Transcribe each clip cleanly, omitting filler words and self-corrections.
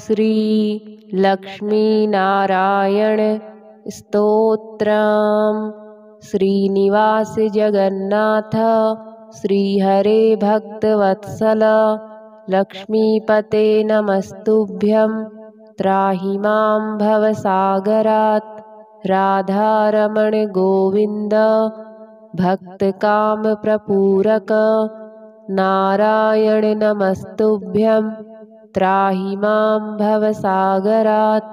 श्री लक्ष्मीनारायण स्तोत्रम्। श्रीनिवास जगन्नाथ श्रीहरे भक्तवत्सल लक्ष्मीपते नमस्तुभ्यं त्राहि मां भवसागरात्। राधारमण गोविन्द भक्तकामप्रपूरक नारायण नमस्तुभ्यं त्राहि मां भवसागरात्।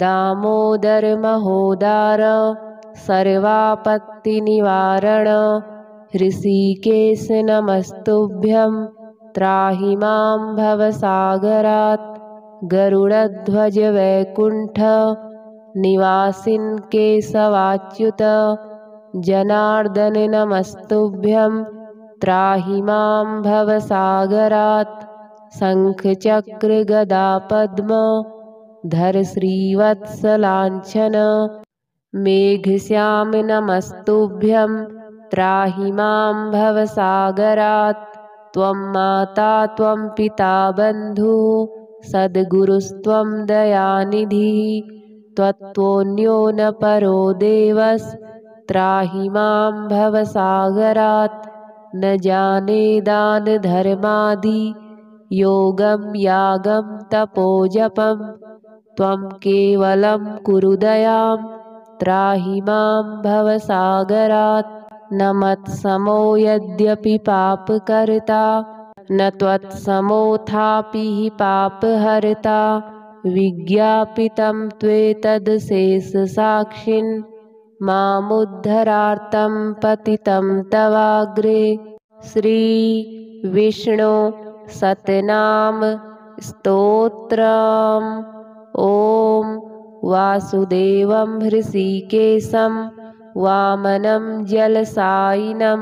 दामोदर महोदार सर्वापत्तिनिवारण ऋषिकेश नमस्तुभ्यं त्राहि मां भवसागरात्। गरुडध्वज वैकुण्ठ निवासिन् केशवाच्युत जनार्दन नमस्तुभ्यं त्राहि मां भवसागरात्। शङ्खचक्र गदा पद्म धर श्रीवत्सलाञ्छन मेघश्याम नमस्तुभ्यं त्राहि मां भवसागरात्। त्वं माता त्वं पिता बन्धुः सद्गुरुस्त्वं दयानिधिः त्वत्तोऽन्यो न परो देवस्त्राहि मां भवसागरात्। न जाने दान धर्मादि योगं यागं तपोजपं त्वं केवलं कुरु दयां त्राहि मां भवसागरात्। न मत्समो यद्यपि पापकर्ता न त्वत्समोऽथापि हि पापहर्ता विज्ञापितं त्वेतदशेषसाक्षिन् मामुद्धरार्तं पतितं तवाग्रे। श्री विष्णु सतनाम स्तोत्रम्। ॐ वासुदेवं हृषीकेशं वामनं जलसायिनं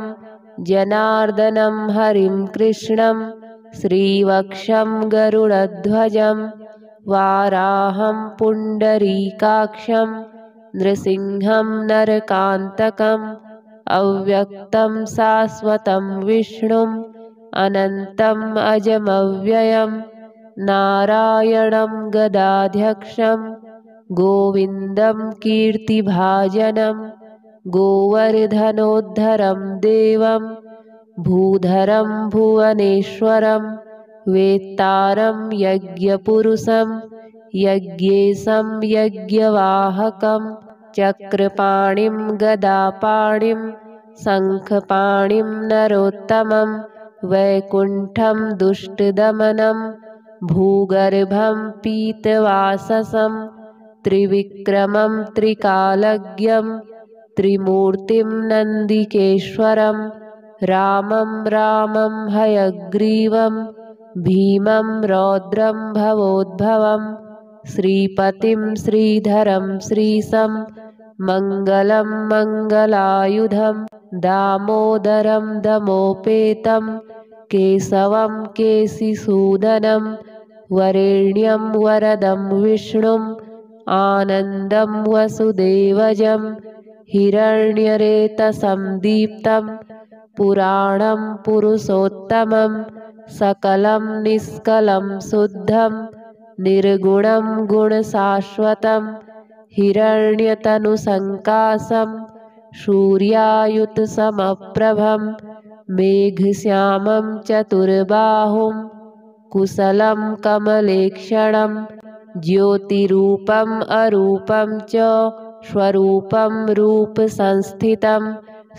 जनार्दनं हरिं कृष्णं श्रीवक्षं गरुडध्वजं वाराहं पुण्डरीकाक्षं नृसिंहं नरकान्तकम् अव्यक्तं शाश्वतं विष्णुम् अनन्तम् अजमव्ययं नारायणं गदाध्यक्षं गोविन्दं कीर्तिभाजनं गोवर्धनोद्धरं देवं भूधरं भुवनेश्वरं वेत्तारं यज्ञपुरुषं यज्ञेशं यज्ञवाहकं चक्रपाणिं गदापाणिं शङ्खपाणिं नरोत्तमं वैकुण्ठं दुष्टदमनं भूगर्भं पीतवाससं त्रिविक्रमं त्रिकालज्ञं त्रिमूर्तिं नन्दिकेश्वरं रामं रामं हयग्रीवं भीमं रौद्रं भवोद्भवं श्रीपतिं श्रीधरं श्रीशं मङ्गलं मङ्गलायुधं दामोदरं दमोपेतं केशवं केशिसूदनं वरेण्यं वरदं विष्णुम् आनन्दं वसुदेवजं हिरण्यरेतसं दीप्तं पुराणं पुरुषोत्तमं सकलं निष्कलं शुद्धं निर्गुणं गुणशाश्वतं हिरण्यतनुसङ्काशं सूर्यायुतसमप्रभं मेघश्यामं चतुर्बाहुं कुशलं कमलेक्षणं ज्योतिरूपम् अरूपं च स्वरूपं रूपसंस्थितं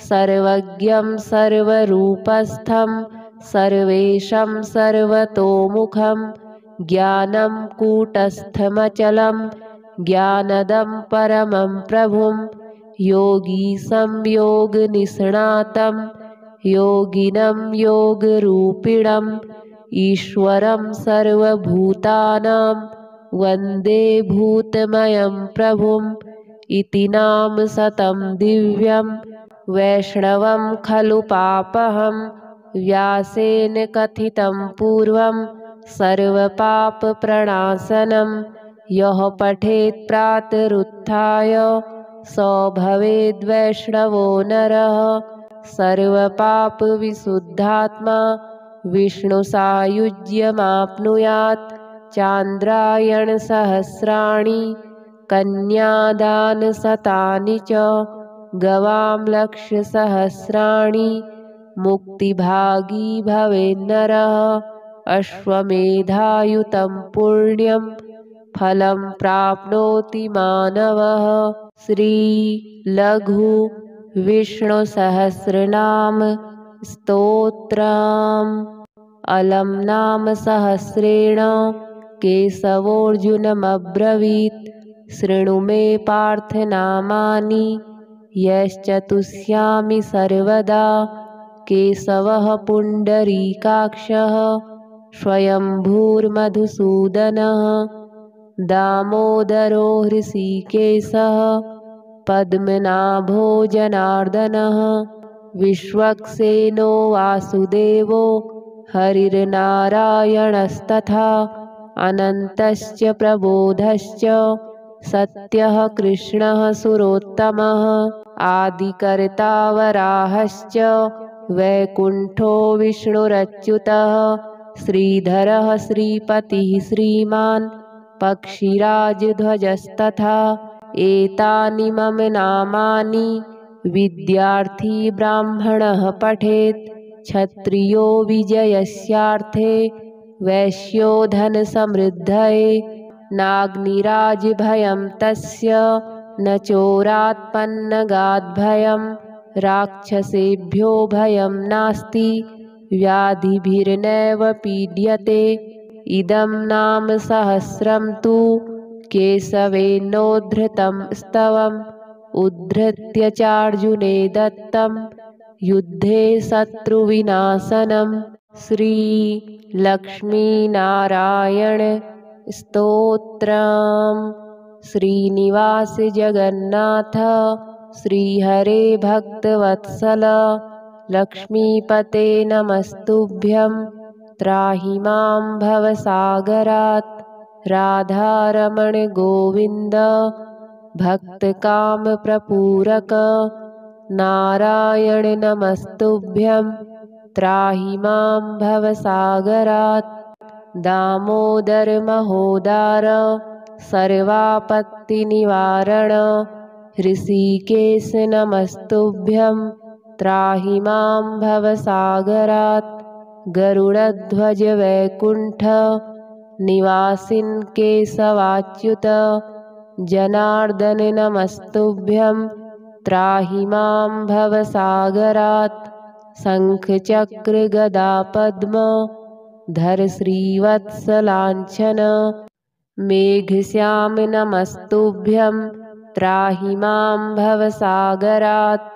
सर्वज्ञं सर्वरूपस्थं सर्वेशं सर्वतोमुखं ज्ञानं कूटस्थमचलं ज्ञानदं परमं प्रभुं योगीशं योगनिष्णातं योगिनं योगरूपिणम् ईश्वरं सर्वभूतानां वन्दे भूतमयं प्रभुम् इति नाम शतं दिव्यं वैष्णवं खलु पापहं व्यासेन कथितं पूर्वं सर्वपापप्रणाशनं यः पठेत् प्रातरुत्थाय स भवेद्वैष्णवो नरः सर्वपापविशुद्धात्मा विष्णुसायुज्यमाप्नुयात् चान्द्रायणसहस्राणि कन्यादानशतानि च गवां लक्षसहस्राणि मुक्तिभागी भवेन्नरः अश्वमेधायुतं पुण्यं फलं प्राप्नोति मानवः। श्रीलघु विष्णुसहस्रनाम स्तोत्रम्। अलं नाम सहस्रेण केशवोऽर्जुनमब्रवीत् शृणु मे पार्थ नामानि यश्चतुष्यामि सर्वदा। केशवः पुण्डरीकाक्षः स्वयंभूर्मधुसूदनः दामोदरो हृषीकेशः पद्मनाभो जनार्दनः विश्वक्सेनो वासुदेवो हरिर्नारायणस्तथा अनन्तश्च प्रबोधश्च सत्यः कृष्णः सुरोत्तमः आदिकर्ता वराहश्च वैकुण्ठो विष्णुरच्युतः श्रीधरः श्रीपतिः श्रीमान् पक्षिराजध्वजस्तथा एतानि मम नामानि विद्यार्थी ब्राह्मणः पठेत् क्षत्रियो विजयस्यार्थे वैश्यो धनसमृद्धये नाग्निराजभयं तस्य न चोरात्पन्नगाद्भयं राक्षसेभ्यो भयं नास्ति व्याधिभिर्नैव पीड्यते। इदं नाम सहस्रं तु केशवेनोद्धृतं स्तवम् उद्धृत्य चार्जुने दत्तं युद्धे शत्रुविनाशनम्। श्रीलक्ष्मीनारायण स्तोत्रम्। श्रीनिवास जगन्नाथ श्रीहरे भक्तवत्सल लक्ष्मीपते नमस्तुभ्यं त्राहि मां भवसागरात्। राधारमण गोविन्द भक्तकामप्रपूरक नारायण नमस्तुभ्यं त्राहि मां भवसागरात्। दामोदर महोदार सर्वापत्तिनिवारण हृषीकेश नमस्तुभ्यं त्राहि मां भवसागरात्। गरुडध्वज वैकुण्ठ निवासिन् केशवाच्युत जनार्दन नमस्तुभ्यं त्राहि मां भवसागरात्। शङ्खचक्र गदा पद्म धर श्रीवत्सलाञ्छन मेघश्याम नमस्तुभ्यं त्राहि मां भवसागरात्।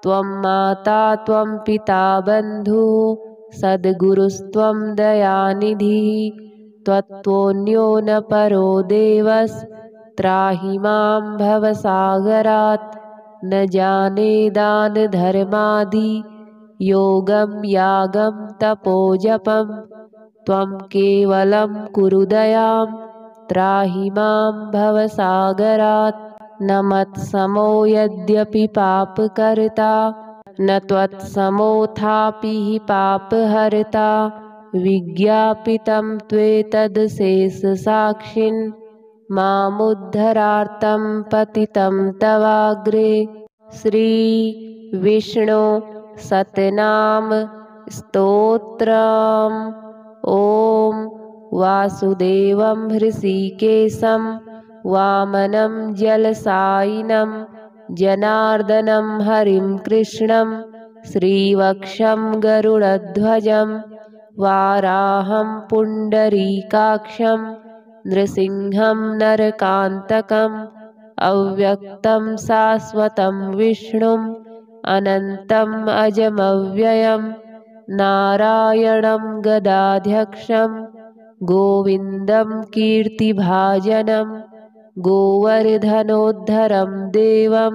त्वं माता त्वं पिता बन्धुः सद्गुरुस्त्वं दयानिधिः त्वत्तोऽन्यो न परो देवस्त्राहि मां भवसागरात्। न जाने दान धर्मादि योगं यागं तपोजपं त्वं केवलं कुरु दयां त्राहि मां भवसागरात्। न मत्समो यद्यपि पापकर्ता न त्वत्समोऽथापि हि पापहर्ता विज्ञापितं त्वेतदशेषसाक्षिन् मामुद्धरार्तं पतितं तवाग्रे। श्रीविष्णु सतनाम स्तोत्रम्। ॐ वासुदेवं हृषीकेशं वामनं जलसायिनं जनार्दनं हरिं कृष्णं श्रीवक्षं गरुडध्वजं वाराहं पुण्डरीकाक्षं नृसिंहं नरकान्तकम् अव्यक्तं शाश्वतं विष्णुम् अनन्तम् अजमव्ययं नारायणं गदाध्यक्षं गोविन्दं कीर्तिभाजनं गोवर्धनोद्धरं देवं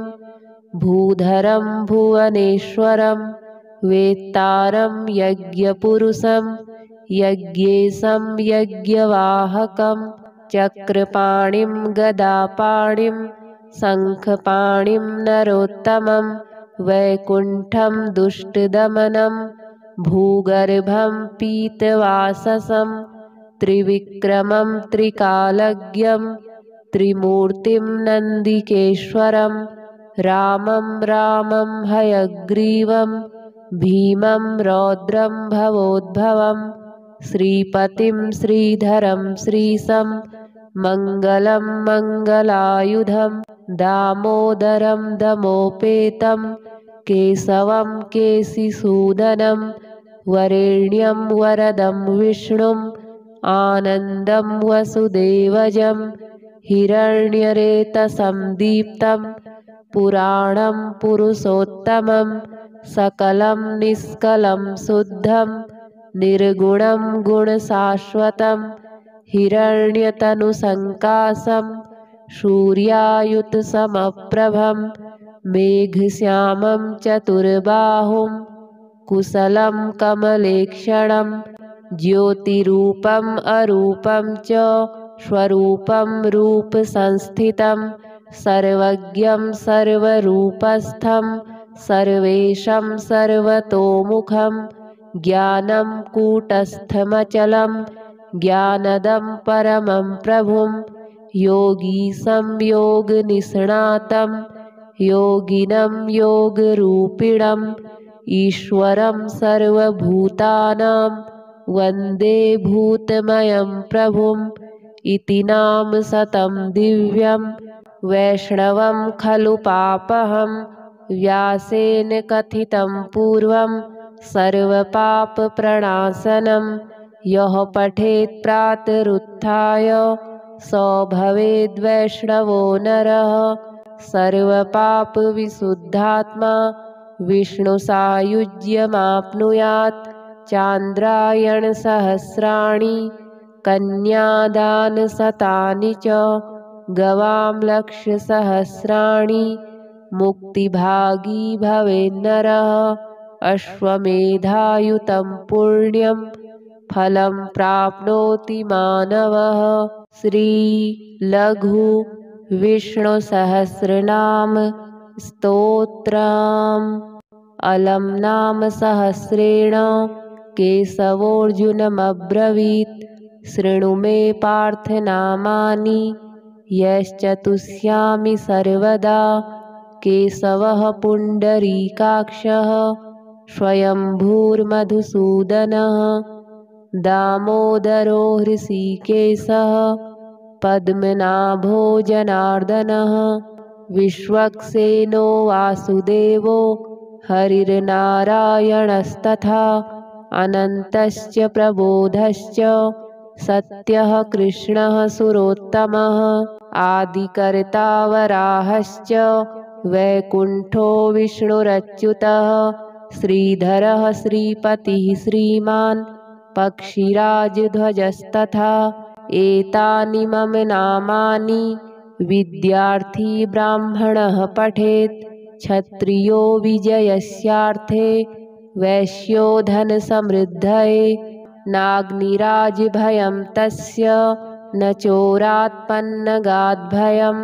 भूधरं भुवनेश्वरं वेत्तारं यज्ञपुरुषं यज्ञेशं यज्ञवाहकं चक्रपाणिं गदापाणिं शङ्खपाणिं नरोत्तमं वैकुण्ठं दुष्टदमनं भूगर्भं पीतवाससं त्रिविक्रमं त्रिकालज्ञं त्रिमूर्तिं नन्दिकेश्वरं रामं रामं हयग्रीवं भीमं रौद्रं भवोद्भवं श्रीपतिं श्रीधरं श्रीशं मङ्गलं मङ्गलायुधं दामोदरं दमोपेतं केशवं केशिसूदनं वरेण्यं वरदं विष्णुम् आनन्दं वसुदेवजं हिरण्यरेतसं दीप्तं पुराणं पुरुषोत्तमं सकलं निष्कलं शुद्धं निर्गुणं गुणशाश्वतं हिरण्यतनुसङ्काशं सूर्यायुतसमप्रभं मेघश्यामं चतुर्बाहुं कुशलं कमलेक्षणं ज्योतिरूपम् अरूपं च स्वरूपं रूपसंस्थितं सर्वज्ञं सर्वरूपस्थं सर्वेशं सर्वतोमुखं ज्ञानं कूटस्थमचलं ज्ञानदं परमं प्रभुं योगीशं योगनिष्णातं योगिनं योगरूपिणम् ईश्वरं सर्वभूतानां वन्दे भूतमयं प्रभुम् इति नाम शतं दिव्यं वैष्णवं खलु पापहं व्यासेन कथितं पूर्वं सर्वपापप्रणाशनं यः पठेत् प्रातरुत्थाय स भवेद्वैष्णवो नरः सर्वपापविशुद्धात्मा विष्णुसायुज्यमाप्नुयात् चान्द्रायणसहस्राणि कन्यादानशतानि च गवां लक्षसहस्राणि मुक्तिभागी भवेन्नरः अश्वमेधायुतं पुण्यं फलं प्राप्नोति मानवः श्रीलघु विष्णुसहस्रनाम स्तोत्रम् अलं नाम सहस्रेण केशवोऽर्जुनमब्रवीत् शृणु मे पार्थनामानि यश्चतुष्यामि सर्वदा केशवः पुण्डरीकाक्षः स्वयंभूर्मधुसूदनः दामोदरो हृषीकेशः पद्मनाभो जनार्दनः विश्वक्सेनो वासुदेवो हरिर्नारायणस्तथा अनन्तश्च प्रबोधश्च सत्यः कृष्णः सुरोत्तमः आदिकर्ता वराहश्च वैकुण्ठो विष्णुरच्युतः श्रीधरः श्रीपतिः श्रीमान् पक्षिराजध्वजस्तथा एतानि मम नामानि विद्यार्थी ब्राह्मणः पठेत् क्षत्रियो विजयस्यार्थे वैश्यो धनसमृद्धये नाग्निराजभयं तस्य न चोरात्पन्नगाद्भयं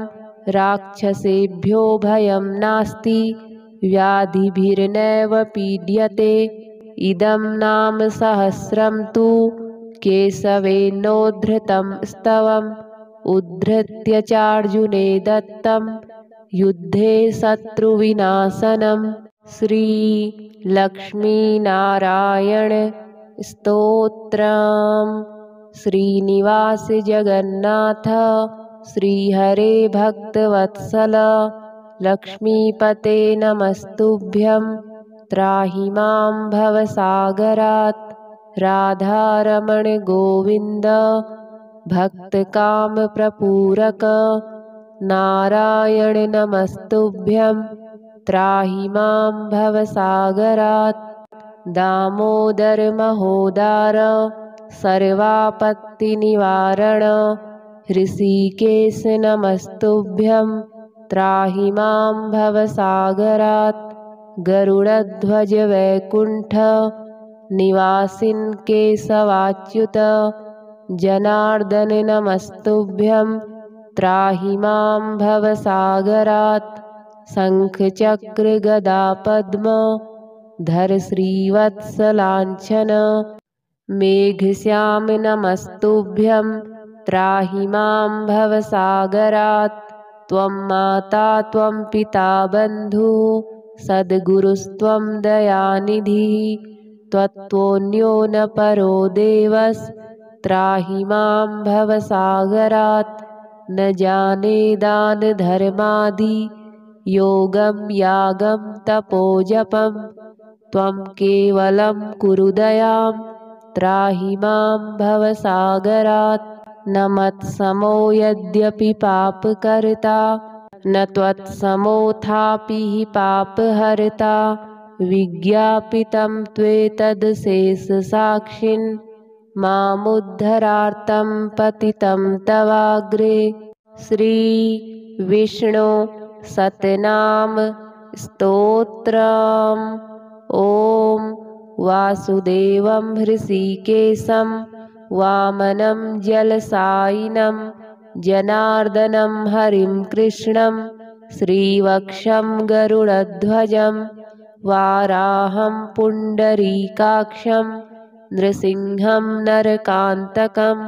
राक्षसेभ्यो भयं नास्ति व्याधिभिर्नैव पीड्यते इदं नाम सहस्रं तु केशवेनोद्धृतं स्तवम् उद्धृत्य चार्जुने दत्तं युद्धे शत्रुविनाशनं श्रीलक्ष्मीनारायण स्तोत्रम् श्रीनिवास जगन्नाथ श्रीहरे भक्तवत्सल लक्ष्मीपते नमस्तुभ्यं त्राहि मां भवसागरात् राधारमण गोविन्द भक्तकामप्रपूरक नारायण नमस्तुभ्यं त्राहि मां भवसागरात् दामोदर महोदार सर्वापत्तिनिवारण हृषीकेश नमस्तुभ्यं त्राहि मां भवसागरात् गरुडध्वज वैकुण्ठ निवासिन् केशवाच्युत जनार्दन नमस्तुभ्यं त्राहि मां भवसागरात् शङ्खचक्र गदा पद्म धर श्रीवत्सलाञ्छन मेघश्याम नमस्तुभ्यं त्राहि मां भवसागरात्। त्वं माता त्वं पिता बन्धुः सद्गुरुस्त्वं दयानिधिः। त्वत्तोऽन्यो न परो देवस्त्राहि मां भवसागरात्। न जाने दानधर्मादि योगं यागं तपोजपं। त्वं केवलं कुरु दयां त्राहि मां भवसागरात्। न मत्समो यद्यपि पापकर्ता न त्वत्समोऽथापि हि पापहर्ता। विज्ञापितं त्वेतदशेषसाक्षिन् मामुद्धरार्तं पतितं तवाग्रे। श्रीविष्णु सतनाम स्तोत्रम्। ॐ वासुदेवं हृषीकेशं वामनं जलसायिनं जनार्दनं हरिं कृष्णं श्रीवक्षं गरुडध्वजं वाराहं पुण्डरीकाक्षं नृसिंहं नरकान्तकम्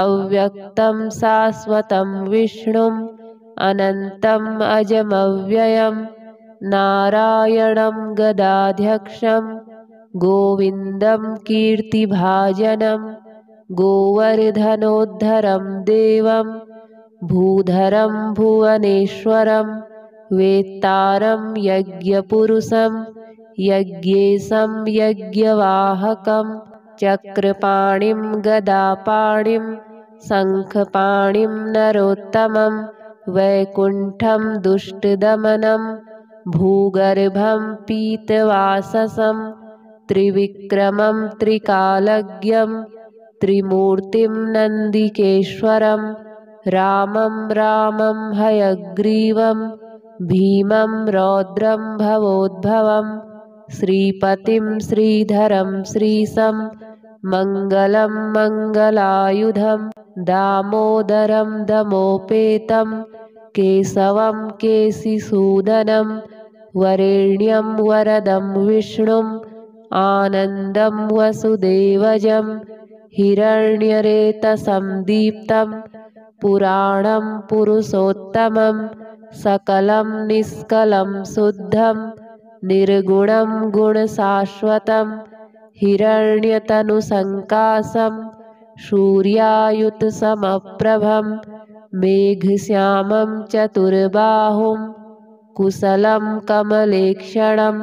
अव्यक्तं शाश्वतं विष्णुम् अनन्तम् अजमव्ययं नारायणं गदाध्यक्षं गोविन्दं कीर्तिभाजनं गोवर्धनोद्धरं देवं भूधरं भुवनेश्वरं वेत्तारं यज्ञपुरुषं यज्ञेशं यज्ञवाहकं चक्रपाणिं गदापाणिं शङ्खपाणिं नरोत्तमं वैकुण्ठं दुष्टदमनं भूगर्भं पीतवाससं त्रिविक्रमं त्रिकालज्ञं त्रिमूर्तिं नन्दिकेश्वरं रामं रामं हयग्रीवं भीमं रौद्रं भवोद्भवं श्रीपतिं श्रीधरं श्रीशं मङ्गलं मङ्गलायुधं दामोदरं दमोपेतं केशवं केशिसूदनं वरेण्यं वरदं विष्णुम् आनन्दं वसुदेवजं हिरण्यरेतसं दीप्तं पुराणं पुरुषोत्तमं सकलं निष्कलं शुद्धं निर्गुणं गुणशाश्वतं हिरण्यतनुसङ्काशं सूर्यायुतसमप्रभं मेघश्यामं चतुर्बाहुं कुशलं कमलेक्षणं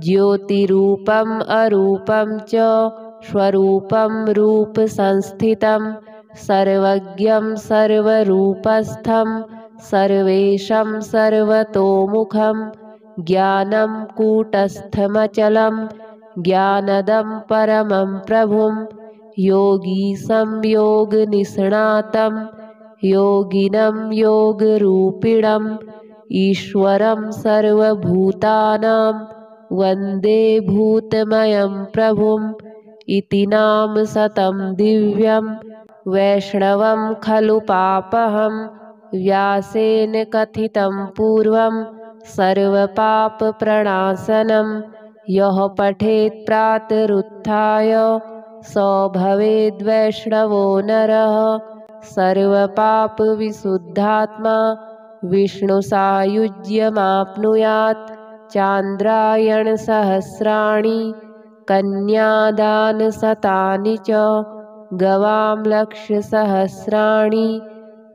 ज्योतिरूपम् अरूपं च स्वरूपं रूपसंस्थितं सर्वज्ञं सर्वरूपस्थं सर्वेशं सर्वतोमुखं ज्ञानं कूटस्थमचलं ज्ञानदं परमं प्रभुं योगीशं योगनिष्णातं योगिनं योगरूपिणम् ईश्वरं सर्वभूतानां वन्दे भूतमयं प्रभुम् इति नाम शतं दिव्यं वैष्णवं खलु पापहं व्यासेन कथितं पूर्वं सर्वपापप्रणाशनं यः पठेत् प्रातरुत्थाय स भवेद्वैष्णवो नरः सर्वपापविशुद्धात्मा विष्णुसायुज्यमाप्नुयात् चान्द्रायणसहस्राणि कन्यादानशतानि च गवां लक्षसहस्राणि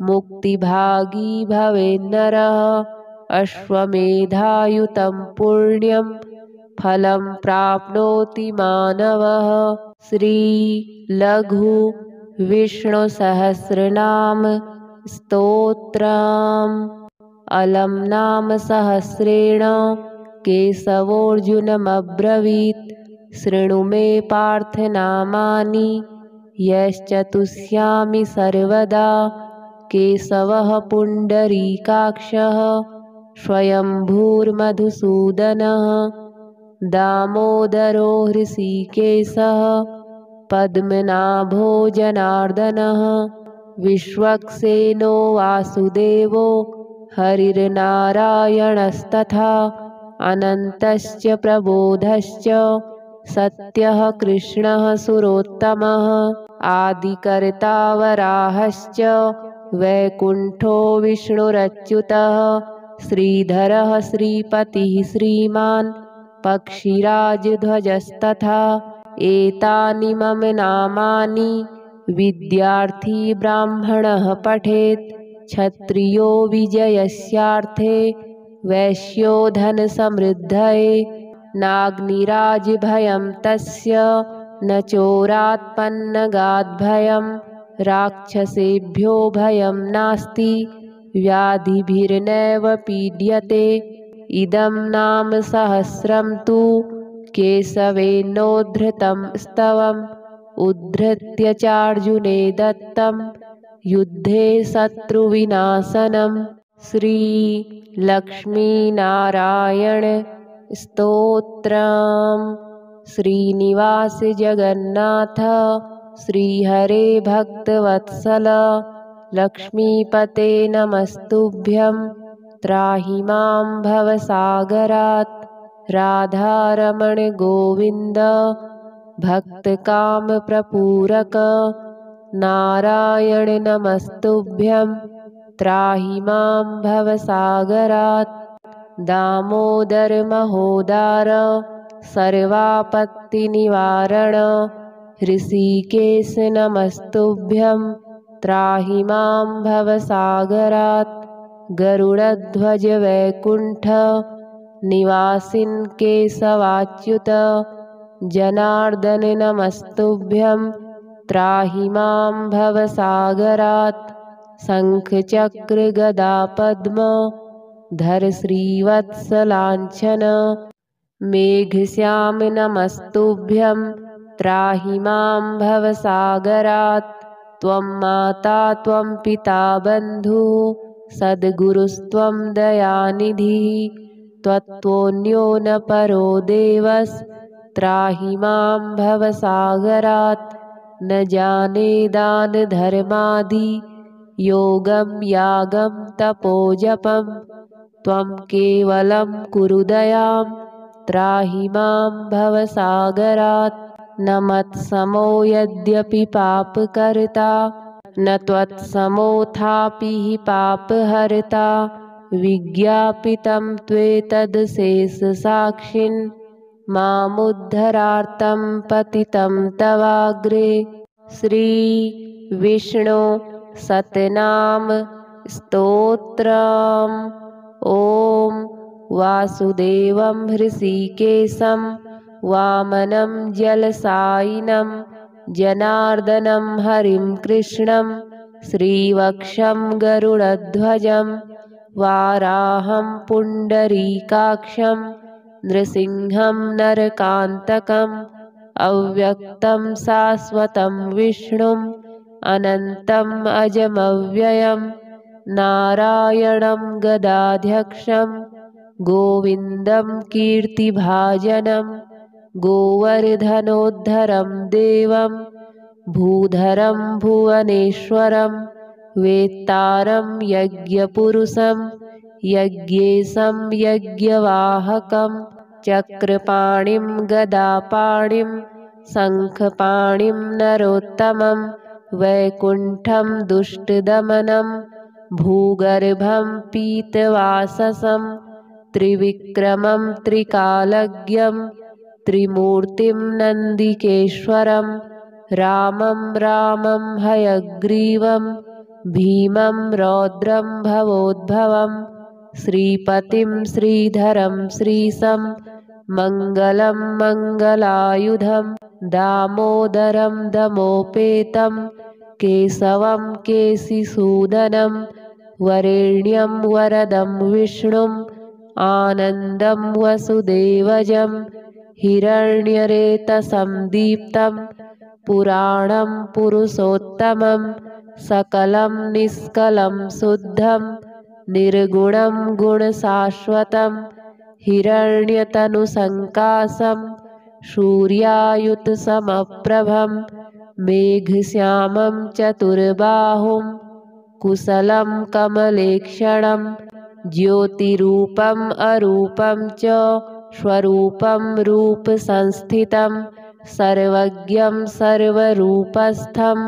मुक्तिभागी भवेन्नरः अश्वमेधायुतं पुण्यं फलं प्राप्नोति मानवः श्रीलघु विष्णुसहस्रनाम स्तोत्रम् अलं नाम सहस्रेण केशवोऽर्जुनमब्रवीत् शृणु मे पार्थ नामानि यश्चतुष्यामि सर्वदा केशवः पुण्डरीकाक्षः स्वयंभूर्मधुसूदनः दामोदरो हृषीकेशः पद्मनाभो जनार्दनः विश्वक्सेनो वासुदेवो हरिर्नारायणस्तथा अनन्तश्च प्रबोधश्च सत्यः कृष्णः सुरोत्तमः आदिकर्ता वराहश्च वैकुण्ठो विष्णुरच्युतः श्रीधरः श्रीपतिः श्रीमान् पक्षिराजध्वजस्तथा एतानि मम नामानि विद्यार्थी ब्राह्मणः पठेत् क्षत्रियो विजयस्यार्थे वैश्यो धनसमृद्धये नाग्निराजभयं तस्य न चोरात्पन्नगाद्भयं राक्षसेभ्यो भयं नास्ति व्याधिभिर्नैव पीड्यते इदं नाम सहस्रं तु केशवेनोद्धृतं स्तवम् उद्धृत्य चार्जुने दत्तं युद्धे शत्रुविनाशनम् श्रीलक्ष्मीनारायण स्तोत्रम् श्रीनिवास जगन्नाथ श्रीहरे भक्तवत्सल लक्ष्मीपते नमस्तुभ्यं त्राहि मां भवसागरात् राधारमण गोविन्द भक्तकामप्रपूरक नारायण नमस्तुभ्यं त्राहि मां भवसागरात् दामोदर महोदार सर्वापत्तिनिवारण ऋषिकेश नमस्तुभ्यं त्राहि मां भवसागरात् गरुडध्वज वैकुण्ठ निवासिन् केशवाच्युत जनार्दन नमस्तुभ्यं त्राहि मां भवसागरात् शङ्खचक्र गदा पद्म धर श्रीवत्सलाञ्छन मेघश्याम नमस्तुभ्यं त्राहि मां भवसागरात् त्वं माता त्वं पिता बन्धुः सद्गुरुस्त्वं दयानिधिः त्वत्तोऽन्यो न परो देवस्त्राहि मां भवसागरात् न जाने दान धर्मादि योगं यागं तपोजपं त्वं केवलं कुरु दयां त्राहि मां भवसागरात् न मत्समो यद्यपि पापकर्ता न त्वत्समोऽथापि हि पापहर्ता विज्ञापितं त्वेतदशेषसाक्षिन् मामुद्धरार्तं पतितं तवाग्रे श्रीविष्णु सतनाम स्तोत्रम् ॐ वासुदेवं हृषीकेशं वामनं जलसायिनं जनार्दनं हरिं कृष्णं श्रीवक्षं गरुडध्वजं वाराहं पुण्डरीकाक्षं नृसिंहं नरकान्तकम् अव्यक्तं शाश्वतं विष्णुम् अनन्तम् अजमव्ययं नारायणं गदाध्यक्षं गोविन्दं कीर्तिभाजनं गोवर्धनोद्धरं देवं भूधरं भुवनेश्वरं वेत्तारं यज्ञपुरुषं यज्ञेशं यज्ञवाहकं चक्रपाणिं गदापाणिं शङ्खपाणिं नरोत्तमं वैकुण्ठं दुष्टदमनं भूगर्भं पीतवाससं त्रिविक्रमं त्रिकालज्ञं त्रिमूर्तिं नन्दिकेश्वरं रामं रामं हयग्रीवं भीमं रौद्रं भवोद्भवं श्रीपतिं श्रीधरं श्रीशं मङ्गलं मङ्गलायुधं दामोदरं दमोपेतं केशवं केशिसूदनं वरेण्यं वरदं विष्णुम् आनन्दं वसुदेवजं हिरण्यरेतसं दीप्तं पुराणं पुरुषोत्तमं सकलं निष्कलं शुद्धं निर्गुणं गुणशाश्वतं हिरण्यतनुसङ्काशं सूर्यायुतसमप्रभं मेघश्यामं चतुर्बाहुं कुशलं कमलेक्षणं ज्योतिरूपम् अरूपं च स्वरूपं रूपसंस्थितं सर्वज्ञं सर्वरूपस्थं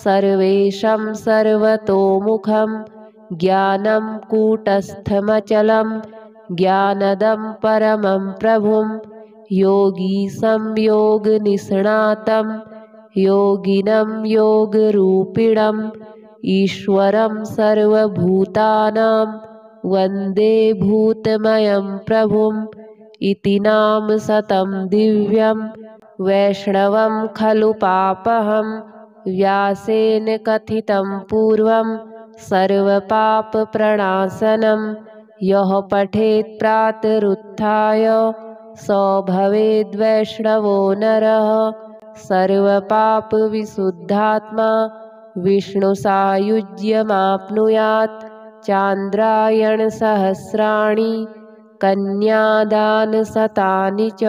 सर्वेशं सर्वतोमुखं ज्ञानं कूटस्थमचलं ज्ञानदं परमं प्रभुं योगीसंयोगनिष्णातं योगिनं योगरूपिणम् ईश्वरं सर्वभूतानां वन्दे भूतमयं प्रभुम् इति नाम शतं दिव्यं वैष्णवं खलु पापहं व्यासेन कथितं पूर्वं सर्वपापप्रणाशनं यः पठेत् प्रातरुत्थाय स भवेद्वैष्णवो नरः सर्वपापविशुद्धात्मा विष्णुसायुज्यमाप्नुयात् चान्द्रायणसहस्राणि कन्यादानशतानि च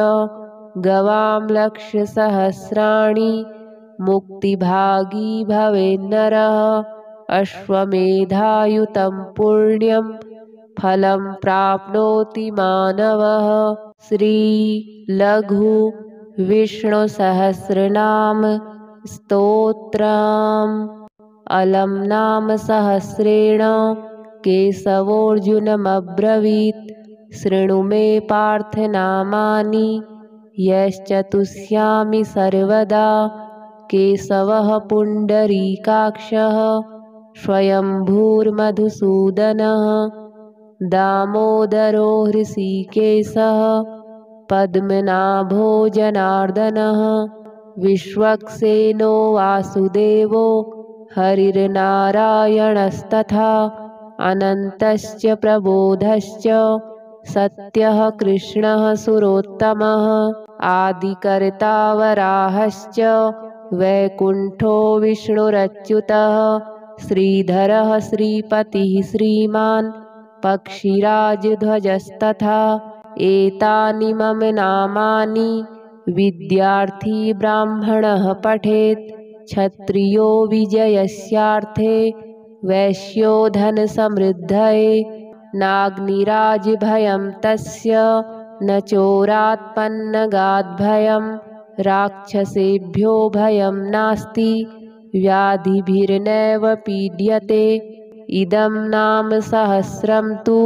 गवां लक्षसहस्राणि मुक्तिभागी भवेन्नरः अश्वमेधायुतं पुण्यं फलं प्राप्नोति मानवः। श्रीलघु विष्णुसहस्रनाम स्तोत्रम्। अलं नाम सहस्रेण केशवोऽर्जुनमब्रवीत् शृणु मे पार्थ नामानि यश्चतुष्यामि सर्वदा केशवः पुण्डरीकाक्षः स्वयंभूर्मधुसूदनः दामोदरो हृषीकेशः पद्मनाभो जनार्दनः विश्वक्सेनो वासुदेवो हरिर्नारायणस्तथा अनन्तश्च प्रबोधश्च सत्यः कृष्णः सुरोत्तमः आदिकर्ता वराहश्च वैकुण्ठो विष्णुरच्युतः श्रीधरः श्रीपतिः श्रीमान् पक्षिराजध्वजस्तथा एतानि मम नामानि विद्यार्थी ब्राह्मणः पठेत् क्षत्रियो विजयस्यार्थे वैश्यो धनसमृद्धये नाग्निराजभयं तस्य न चोरात्पन्नगाद्भयं राक्षसेभ्यो भयं नास्ति व्याधिभिर्नैव पीड्यते इदं नाम सहस्रं तु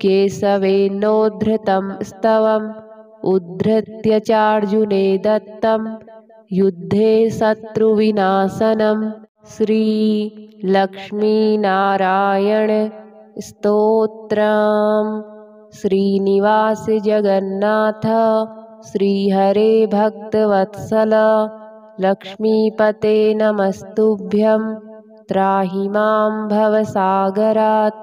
केशवेनोद्धृतं स्तवम् उद्धृत्य चार्जुने दत्तं युद्धे शत्रुविनाशनं। श्रीलक्ष्मीनारायण स्तोत्रम्। श्रीनिवास जगन्नाथ श्रीहरे भक्तवत्सल लक्ष्मीपते नमस्तुभ्यं त्राहि मां भवसागरात्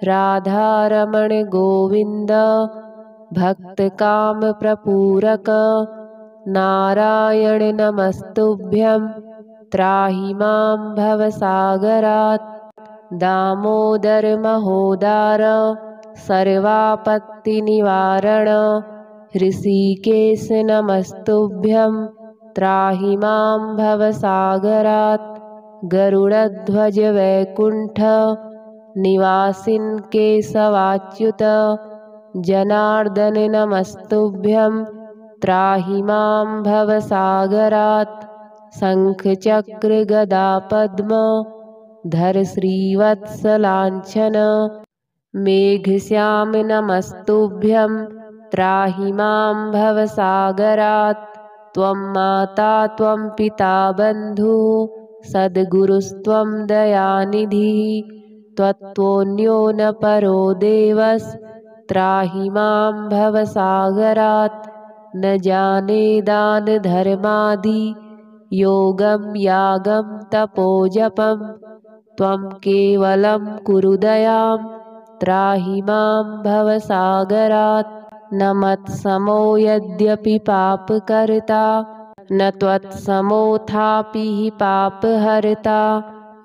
राधारमण गोविन्द भक्तकामप्रपूरक नारायण नमस्तुभ्यं त्राहि मां भवसागरात् दामोदर महोदार सर्वापत्तिनिवारण हृषीकेश नमस्तुभ्यं त्राहि मां भवसागरात् गरुडध्वज वैकुण्ठ निवासिन् केशवाच्युत जनार्दन नमस्तुभ्यं त्राहि मां भवसागरात् शङ्खचक्र गदा पद्म धर श्रीवत्सलाञ्छन मेघश्याम नमस्तुभ्यं त्राहि मां भवसागरात् त्वं माता त्वं पिता बन्धुः सद्गुरुस्त्वं दयानिधिः त्वत्तोऽन्यो न परो देवस् त्राहि मां भवसागरात् न जाने दान धर्मादि योगं यागं तपोजपं त्वं केवलं कुरु दयां त्राहि मां भवसागरात् न मत्समो यद्यपि पापकर्ता न त्वत्समोऽथापि हि पापहर्ता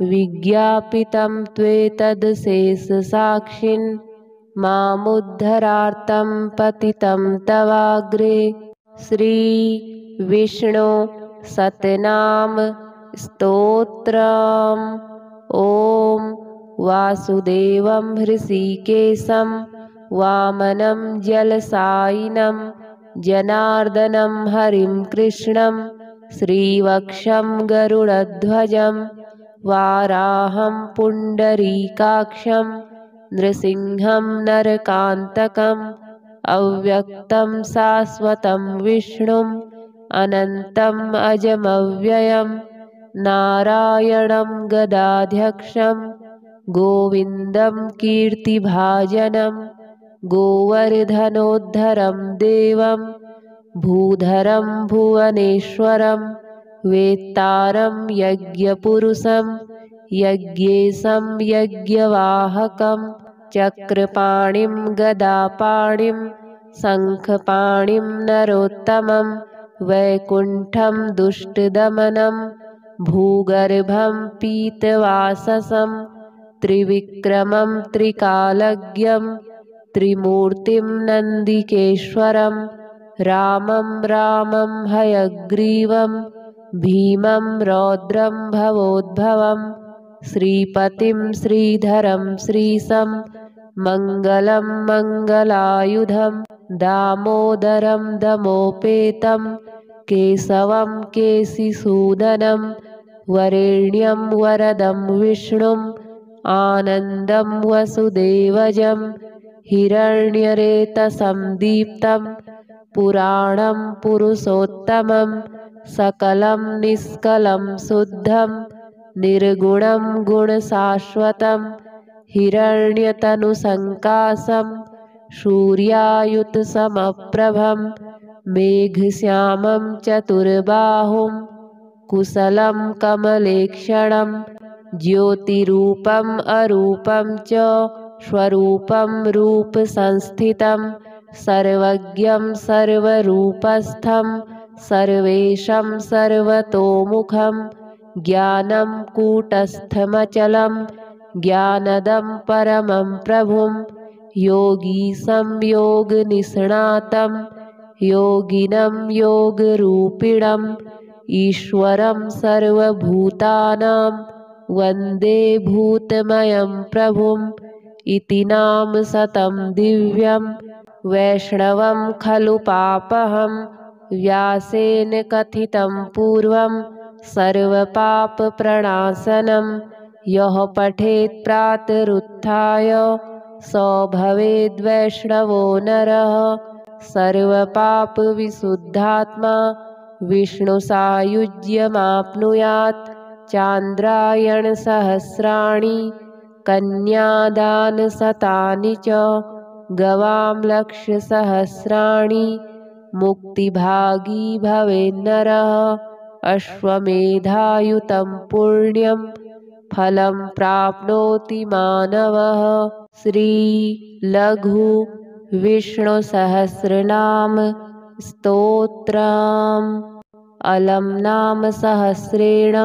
विज्ञापितं त्वेतदशेषसाक्षिन् मामुद्धरार्तं पतितं तवाग्रे। श्रीविष्णु सतनाम स्तोत्रम्। ॐ वासुदेवं हृषीकेशं वामनं जलसायिनं जनार्दनं हरिं कृष्णं श्रीवक्षं गरुडध्वजं वाराहं पुण्डरीकाक्षं नृसिंहं नरकान्तकम् अव्यक्तं शाश्वतं विष्णुम् अनन्तम् अजमव्ययं नारायणं गदाध्यक्षं गोविन्दं कीर्तिभाजनं गोवर्धनोद्धरं देवं भूधरं भुवनेश्वरं वेत्तारं यज्ञपुरुषं यज्ञेशं यज्ञवाहकं चक्रपाणिं गदापाणिं शङ्खपाणिं नरोत्तमं वैकुण्ठं दुष्टदमनं भूगर्भं पीतवाससं त्रिविक्रमं त्रिकालज्ञं त्रिमूर्तिं नन्दिकेश्वरं रामं रामं हयग्रीवं भीमं रौद्रं भवोद्भवं श्रीपतिं श्रीधरं श्रीशं मङ्गलं मङ्गलायुधं दामोदरं दमोपेतं केशवं केशिसूदनं वरेण्यं वरदं विष्णुम् आनन्दं वसुदेवजं हिरण्यरेतसं दीप्तं पुराणं पुरुषोत्तमं सकलं निष्कलं शुद्धं निर्गुणं गुणशाश्वतं हिरण्यतनुसङ्काशं सूर्यायुतसमप्रभं मेघश्यामं चतुर्बाहुं कुशलं कमलेक्षणं ज्योतिरूपम् अरूपं च स्वरूपं रूपसंस्थितं सर्वज्ञं सर्वरूपस्थं सर्वेशं सर्वतोमुखं ज्ञानं कूटस्थमचलं ज्ञानदं परमं प्रभुं योगीशं योगनिष्णातं योगिनं योगरूपिणम् ईश्वरं सर्वभूतानां वन्दे भूतमयं प्रभुम् इति नाम शतं दिव्यं वैष्णवं खलु पापहं व्यासेन कथितं पूर्वं सर्वपापप्रणाशनं यः पठेत् प्रातरुत्थाय स भवेद्वैष्णवो नरः सर्वपापविशुद्धात्मा विष्णुसायुज्यमाप्नुयात् चान्द्रायणसहस्राणि कन्यादानशतानि च गवां लक्षसहस्राणि मुक्तिभागी भवेन्नरः अश्वमेधायुतं पुण्यं फलं प्राप्नोति मानवः श्रीलघु विष्णुसहस्रनाम स्तोत्रम् अलं नाम सहस्रेण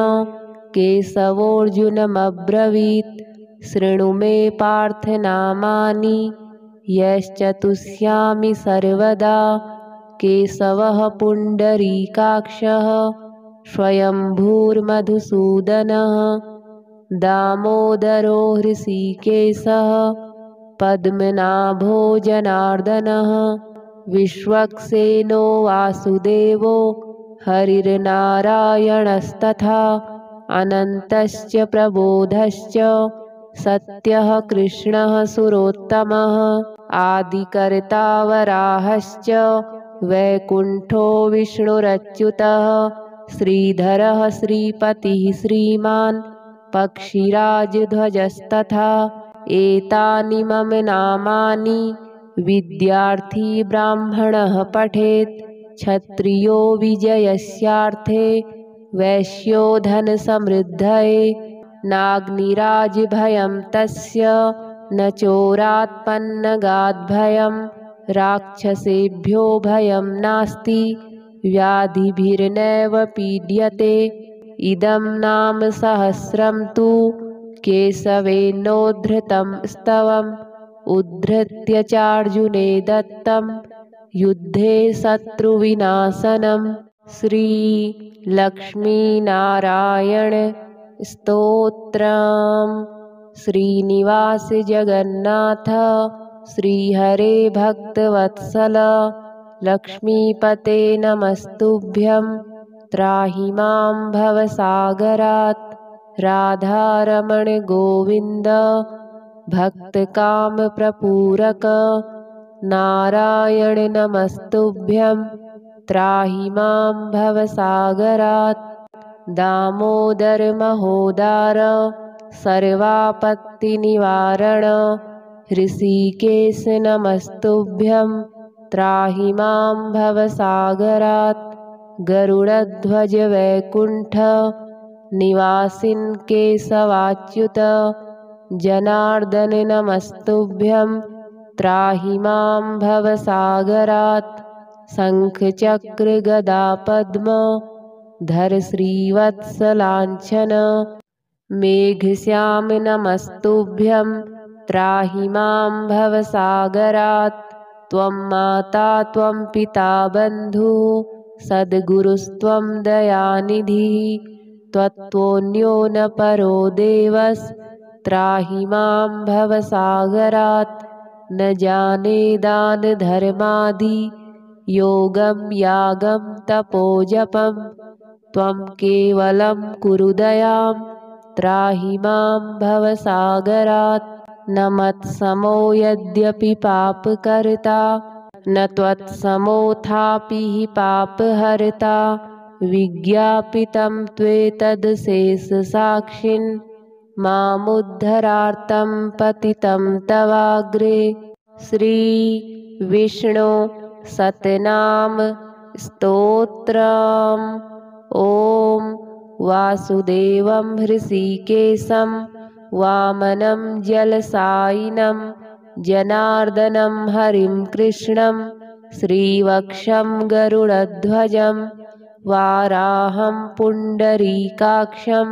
केशवोऽर्जुनमब्रवीत् शृणु मे पार्थनामानि यश्चतुष्यामि सर्वदा केशवः पुण्डरीकाक्षः स्वयंभूर्मधुसूदनः दामोदरो हृषीकेशः पद्मनाभो जनार्दनः विश्वक्सेनो वासुदेवो हरिर्नारायणस्तथा अनन्तश्च प्रबोधश्च सत्यः कृष्णः सुरोत्तमः आदिकर्ता वराहश्च वैकुण्ठो विष्णुरच्युतः श्रीधरः श्रीपतिः श्रीमान् पक्षिराजध्वजस्तथा एतानि मम नामानि विद्यार्थी ब्राह्मणः पठेत् क्षत्रियो विजयस्यार्थे वैश्यो धनसमृद्धये नाग्निराजभयं तस्य न चोरात्पन्नगाद्भयं राक्षसेभ्यो भयं नास्ति व्याधिभिर्नैव पीड्यते इदं नाम सहस्रं तु केशवेनोद्धृतं स्तवम् उद्धृत्य चार्जुने दत्तं युद्धे शत्रुविनाशनं श्रीलक्ष्मीनारायण स्तोत्रम् श्रीनिवास जगन्नाथ श्रीहरे भक्तवत्सल लक्ष्मीपते नमस्तुभ्यं त्राहि मां भवसागरात् राधारमण गोविन्द भक्तकामप्रपूरक नारायण नमस्तुभ्यं त्राहि मां भवसागरात् दामोदर महोदार सर्वापत्तिनिवारण ऋषिकेश नमस्तुभ्यं त्राहि मां भवसागरात् गरुडध्वज वैकुण्ठ निवासिन् केशवाच्युत जनार्दन नमस्तुभ्यं त्राहि मां भवसागरात् शङ्खचक्र गदा पद्म धर श्रीवत्सलाञ्छन मेघश्याम नमस्तुभ्यं त्राहि मां भवसागरात् त्वं माता त्वं पिता बन्धुः सद्गुरुस्त्वं दयानिधिः त्वत्तोऽन्यो न परो देवस्त्राहि मां भवसागरात् न जाने दान धर्मादि योगं यागं तपोजपं त्वं केवलं कुरु दयां त्राहि मां भवसागरात् न मत्समो यद्यपि पापकर्ता न त्वत्समोऽथापि हि पापहर्ता विज्ञापितं त्वेतदशेषसाक्षिन् मामुद्धरार्तं पतितं तवाग्रे श्रीविष्णु सतनाम स्तोत्रम्। ॐ वासुदेवं हृषीकेशं वामनं जलसायिनं जनार्दनं हरिं कृष्णं श्रीवक्षं गरुडध्वजं वाराहं पुण्डरीकाक्षं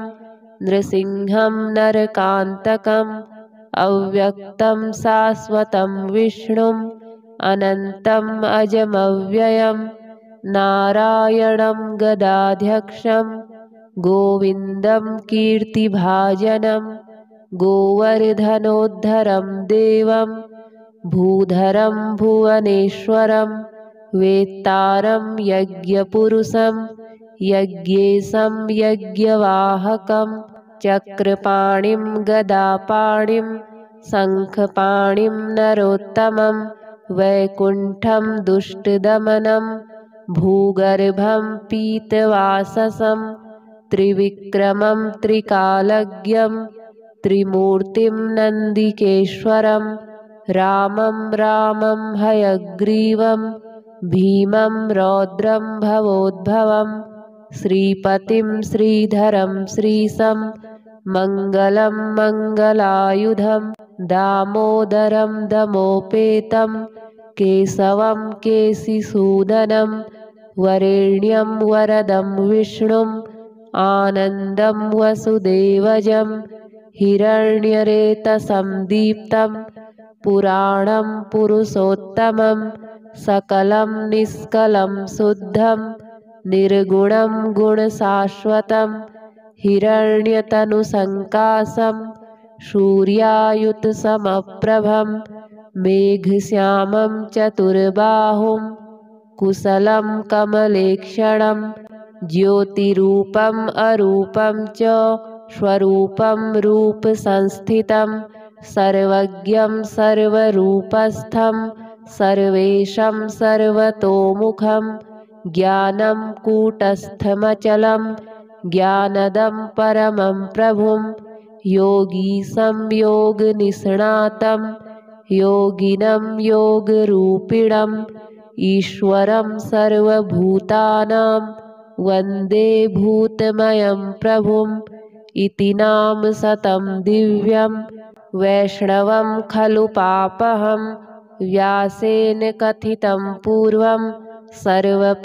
नृसिंहं नरकान्तकम् अव्यक्तं शाश्वतं विष्णुम् अनन्तम् अजमव्ययं नारायणं गदाध्यक्षं गोविन्दं कीर्तिभाजनं गोवर्धनोद्धरं देवं भूधरं भुवनेश्वरं वेत्तारं यज्ञपुरुषं यज्ञेशं यज्ञवाहकं चक्रपाणिं गदापाणिं शङ्खपाणिं नरोत्तमं वैकुण्ठं दुष्टदमनं भूगर्भं पीतवाससं त्रिविक्रमं त्रिकालज्ञं त्रिमूर्तिं नन्दिकेश्वरं रामं रामं हयग्रीवं भीमं रौद्रं भवोद्भवं श्रीपतिं श्रीधरं श्रीशं मङ्गलं मङ्गलायुधं दामोदरं दमोपेतं केशवं केशिसूदनं वरेण्यं वरदं विष्णुम् आनन्दं वसुदेवजं हिरण्यरेतसं दीप्तं पुराणं पुरुषोत्तमं सकलं निष्कलं शुद्धं निर्गुणं गुणशाश्वतं हिरण्यतनुसङ्काशं सूर्यायुतसमप्रभं मेघश्यामं चतुर्बाहुं कुशलं कमलेक्षणं ज्योतिरूपम् अरूपं च स्वरूपं रूपसंस्थितं सर्वज्ञं सर्वरूपस्थं सर्वेशं सर्वतोमुखं ज्ञानं कूटस्थमचलं ज्ञानदं परमं प्रभुं योगीशं योगनिष्णातं योगिनं योगरूपिणम् ईश्वरं सर्वभूतानां वन्दे भूतमयं प्रभुम् इति नाम शतं दिव्यं वैष्णवं खलु पापहं व्यासेन कथितं पूर्वं सर्वपापप्रणाशनं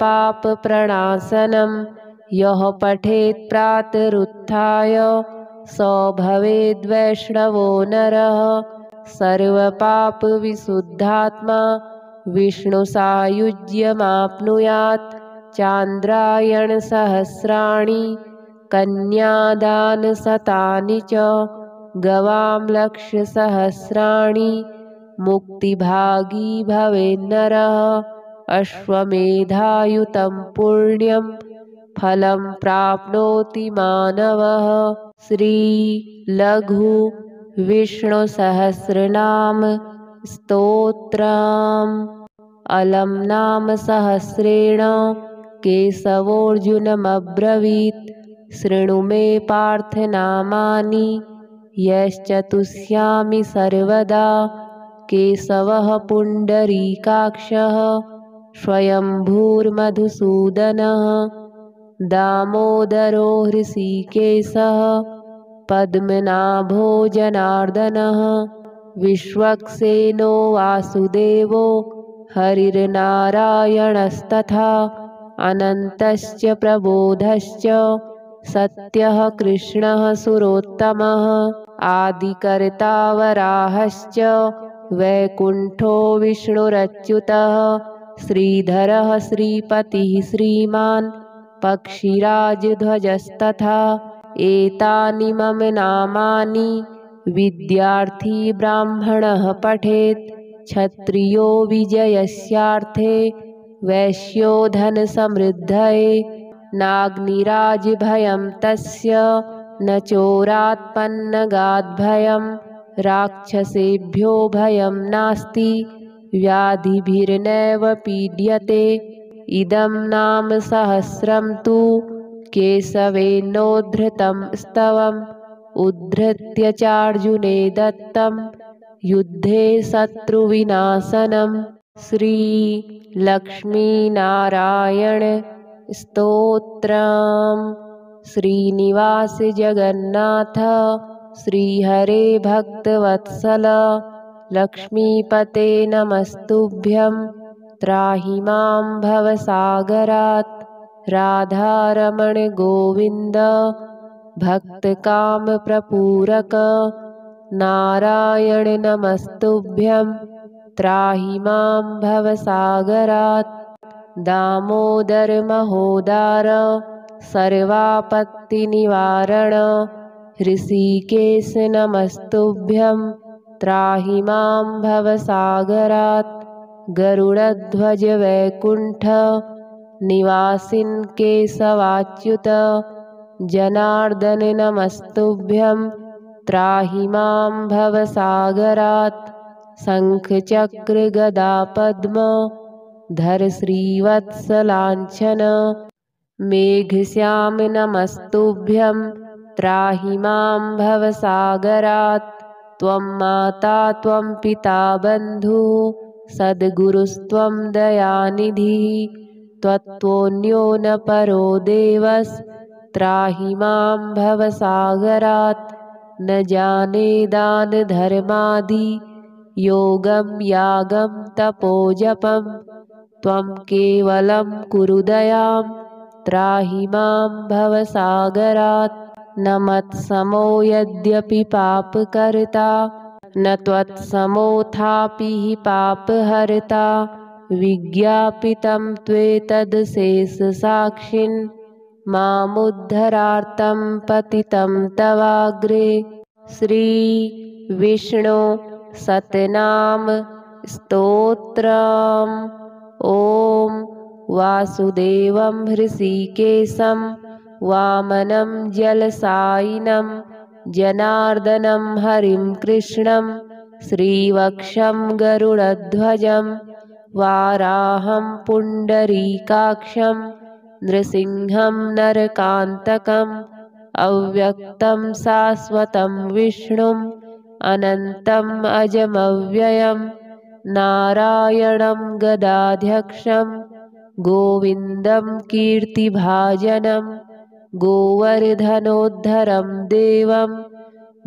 यः पठेत् प्रातरुत्थाय स भवेद्वैष्णवो नरः सर्वपापविशुद्धात्मा विष्णुसायुज्यमाप्नुयात् चान्द्रायणसहस्राणि कन्यादानशतानि च गवां लक्षसहस्राणि मुक्तिभागी भवेन्नरः अश्वमेधायुतं पुण्यं फलं प्राप्नोति मानवः। श्रीलघु विष्णुसहस्रनाम स्तोत्रम्। अलम नाम सहस्रेण केशवोऽर्जुनमब्रवीत् शृणु मे पार्थ नामानि यश्चतुष्यामि सर्वदा। केशवः पुण्डरीकाक्षः स्वयंभूर्मधुसूदनः दामोदरो हृषीकेशः पद्मनाभो जनार्दनः विश्वक्सेनो वासुदेवो हरिर्नारायणस्तथा अनन्तश्च प्रबोधश्च सत्यः कृष्णः सुरोत्तमः आदिकर्ता वराहश्च वैकुण्ठो विष्णुरच्युतः श्रीधरः श्रीपतिः श्रीमान् पक्षिराजध्वजस्तथा एतानि मम नामानि विद्यार्थी ब्राह्मणः पठेत् क्षत्रियो विजयस्यार्थे वैश्यो धनसमृद्धये नाग्निराजभयं तस्य न चोरात्पन्नगाद्भयं राक्षसेभ्यो भयं नास्ति व्याधिभिर्नैव पीड्यते। इदं नाम सहस्रं तु केशवेनोद्धृतं स्तवम् उद्धृत्य चार्जुने दत्तं युद्धे शत्रुविनाशनम्। श्रीलक्ष्मीनारायण स्तोत्रम्। श्रीनिवास जगन्नाथ श्रीहरे भक्तवत्सल लक्ष्मीपते नमस्तुभ्यं त्राहि मां भवसागरात्। राधारमण गोविन्द भक्तकामप्रपूरक नारायण नमस्तुभ्यं त्राहि मां भवसागरात्। दामोदर महोदार सर्वापत्तिनिवारण हृषीकेश नमस्तुभ्यं त्राहि मां भवसागरात्। गरुडध्वज वैकुण्ठ निवासिन् केशवाच्युत जनार्दन नमस्तुभ्यं त्राहि मां भवसागरात्। शङ्खचक्र गदा पद्म धर श्रीवत्सलाञ्छन मेघश्याम नमस्तुभ्यं त्राहि मां भवसागरात्। त्वं माता त्वं पिता बन्धुः सद्गुरुस्त्वं दयानिधिः त्वत्तोऽन्यो न परो देवस् त्राहि मां भवसागरात्। न जाने दान धर्मादि योगं यागं तपोजपं त्वं केवलं कुरु दयां त्राहि मां भवसागरात्। न मत्समो यद्यपि पापकर्ता न त्वत्समोऽथापि हि पापहर्ता विज्ञापितं त्वेतदशेषसाक्षिन् मामुद्धरार्तं पतितं तवाग्रे। श्रीविष्णु सतनाम स्तोत्रम्। ॐ वासुदेवं हृषीकेशं वामनं जलसायिनं जनार्दनं हरिं कृष्णं श्रीवक्षं गरुडध्वजं वाराहं पुण्डरीकाक्षं नृसिंहं नरकान्तकम् अव्यक्तं शाश्वतं विष्णुम् अनन्तम् अजमव्ययं नारायणं गदाध्यक्षं गोविन्दं कीर्तिभाजनं गोवर्धनोद्धरं देवं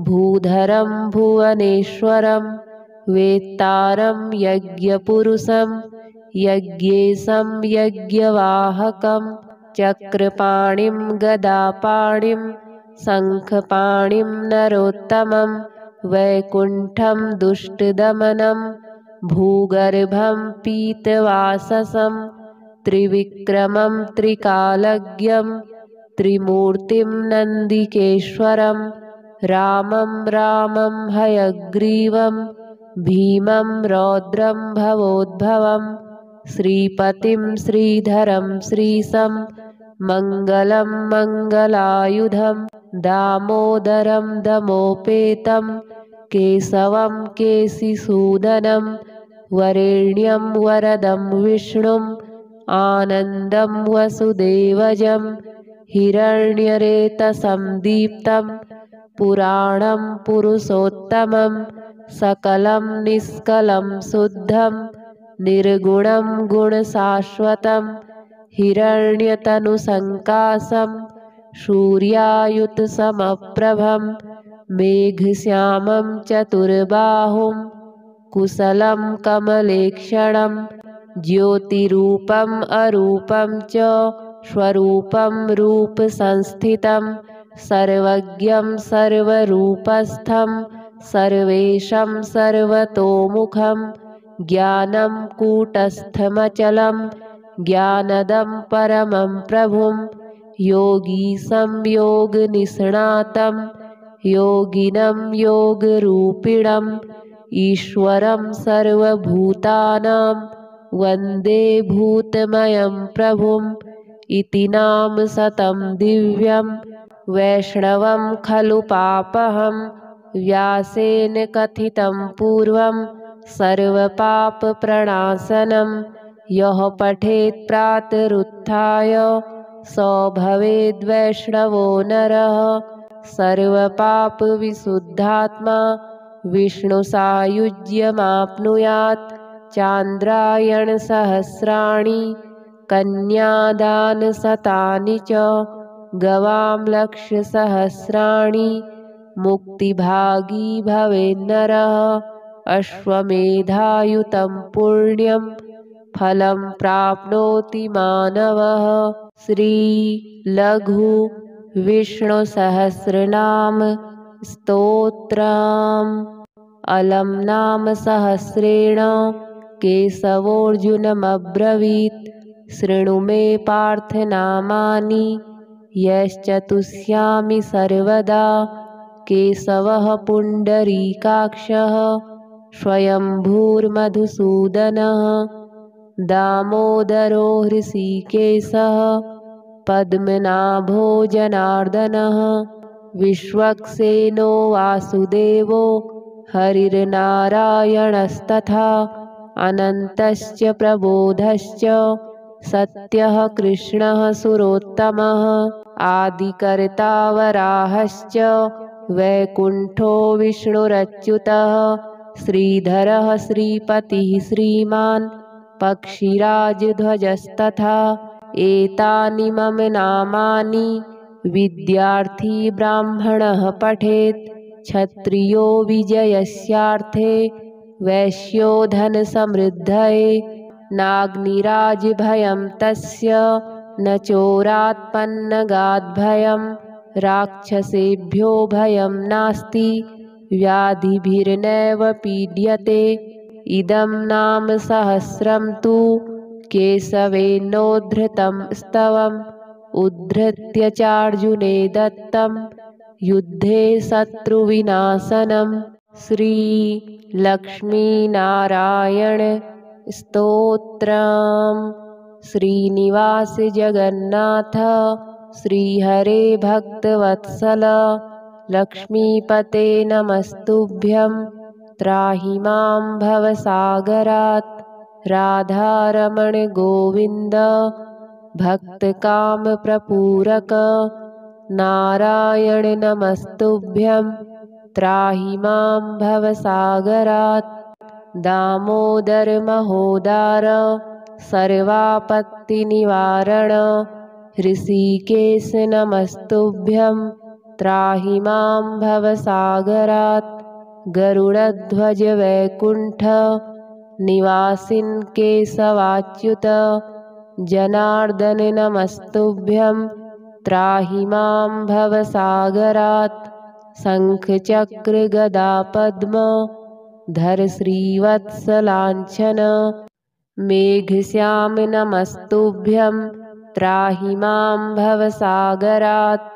भूधरं भुवनेश्वरं वेत्तारं यज्ञपुरुषं यज्ञेशं यज्ञवाहकं चक्रपाणिं गदापाणिं शङ्खपाणिं नरोत्तमं वैकुण्ठं दुष्टदमनं भूगर्भं पीतवाससं त्रिविक्रमं त्रिकालज्ञं त्रिमूर्तिं नन्दिकेश्वरं रामं रामं हयग्रीवं भीमं रौद्रं भवोद्भवं श्रीपतिं श्रीधरं श्रीशं मङ्गलं मङ्गलायुधं दामोदरं दमोपेतं केशवं केशिसूदनं वरेण्यं वरदं विष्णुं आनन्दं वसुदेवजं हिरण्यरेतसं दीप्तं पुराणं पुरुषोत्तमं सकलं निष्कलं शुद्धं निर्गुणं गुणशाश्वतं हिरण्यतनुसङ्काशं सूर्यायुतसमप्रभं मेघश्यामं चतुर्बाहुं कुशलं कमलेक्षणं ज्योतिरूपम् अरूपं च स्वरूपं रूपसंस्थितं सर्वज्ञं सर्वरूपस्थं सर्वेशं सर्वतोमुखं ज्ञानं कूटस्थमचलं ज्ञानदं परमं प्रभुं योगीशं योगनिष्णातं योगिनं योगरूपिणम् ईश्वरं सर्वभूतानां वन्दे भूतमयं प्रभुम् इति नाम शतं दिव्यं वैष्णवं खलु पापहं व्यासेन कथितं पूर्वं सर्वपापप्रणाशनं यः पठेत् प्रातरुत्थाय स भवेद्वैष्णवो नरः सर्वपापविशुद्धात्मा विष्णुसायुज्यमाप्नुयात् चान्द्रायणसहस्राणि कन्यादानशतानि च गवां लक्षसहस्राणि मुक्तिभागी भवेन्नरः अश्वमेधायुतं पुण्यं फलं प्राप्नोति मानवः श्रीलघु विष्णुसहस्रनाम स्तोत्रम् अलं नाम सहस्रेण केशवोऽर्जुनमब्रवीत् शृणु मे पार्थनामानि यश्चतुष्यामि सर्वदा केशवः पुण्डरीकाक्षः स्वयंभूर्मधुसूदनः दामोदरो हृषीकेशः पद्मनाभो जनार्दनः विश्वक्सेनो वासुदेवो हरिर्नारायणस्तथा अनन्तश्च प्रबोधश्च सत्यः कृष्णः सुरोत्तमः आदिकर्ता वराहश्च वैकुण्ठो विष्णुरच्युतः श्रीधरः श्रीपतिः श्रीमान् पक्षिराजध्वजस्तथा एतानि मम नामानि विद्यार्थी ब्राह्मणः पठेत् क्षत्रियो विजयस्यार्थे वैश्यो धनसमृद्धये नाग्निराजभयं तस्य न चोरात्पन्नगाद्भयं राक्षसेभ्यो भयं नास्ति व्याधिभिर्नैव पीड्यते इदं नाम सहस्रं तु केशवेनोद्धृतं स्तवम् उद्धृत्य चार्जुने दत्तं युद्धे शत्रुविनाशनं श्रीलक्ष्मीनारायण स्तोत्रम् श्रीनिवास जगन्नाथ श्रीहरे भक्तवत्सल लक्ष्मीपते नमस्तुभ्यं त्राहि मां भवसागरात् राधारमण गोविन्द भक्तकामप्रपूरक नारायण नमस्तुभ्यं त्राहि मां भवसागरात् दामोदर महोदार सर्वापत्तिनिवारण हृषीकेश नमस्तुभ्यं त्राहि मां भवसागरात् गरुडध्वज वैकुण्ठ निवासिन् केशवाच्युत जनार्दन नमस्तुभ्यं त्राहि मां भवसागरात् शङ्खचक्र गदा पद्म धर श्रीवत्सलाञ्छन मेघश्याम नमस्तुभ्यं त्राहि मां भवसागरात्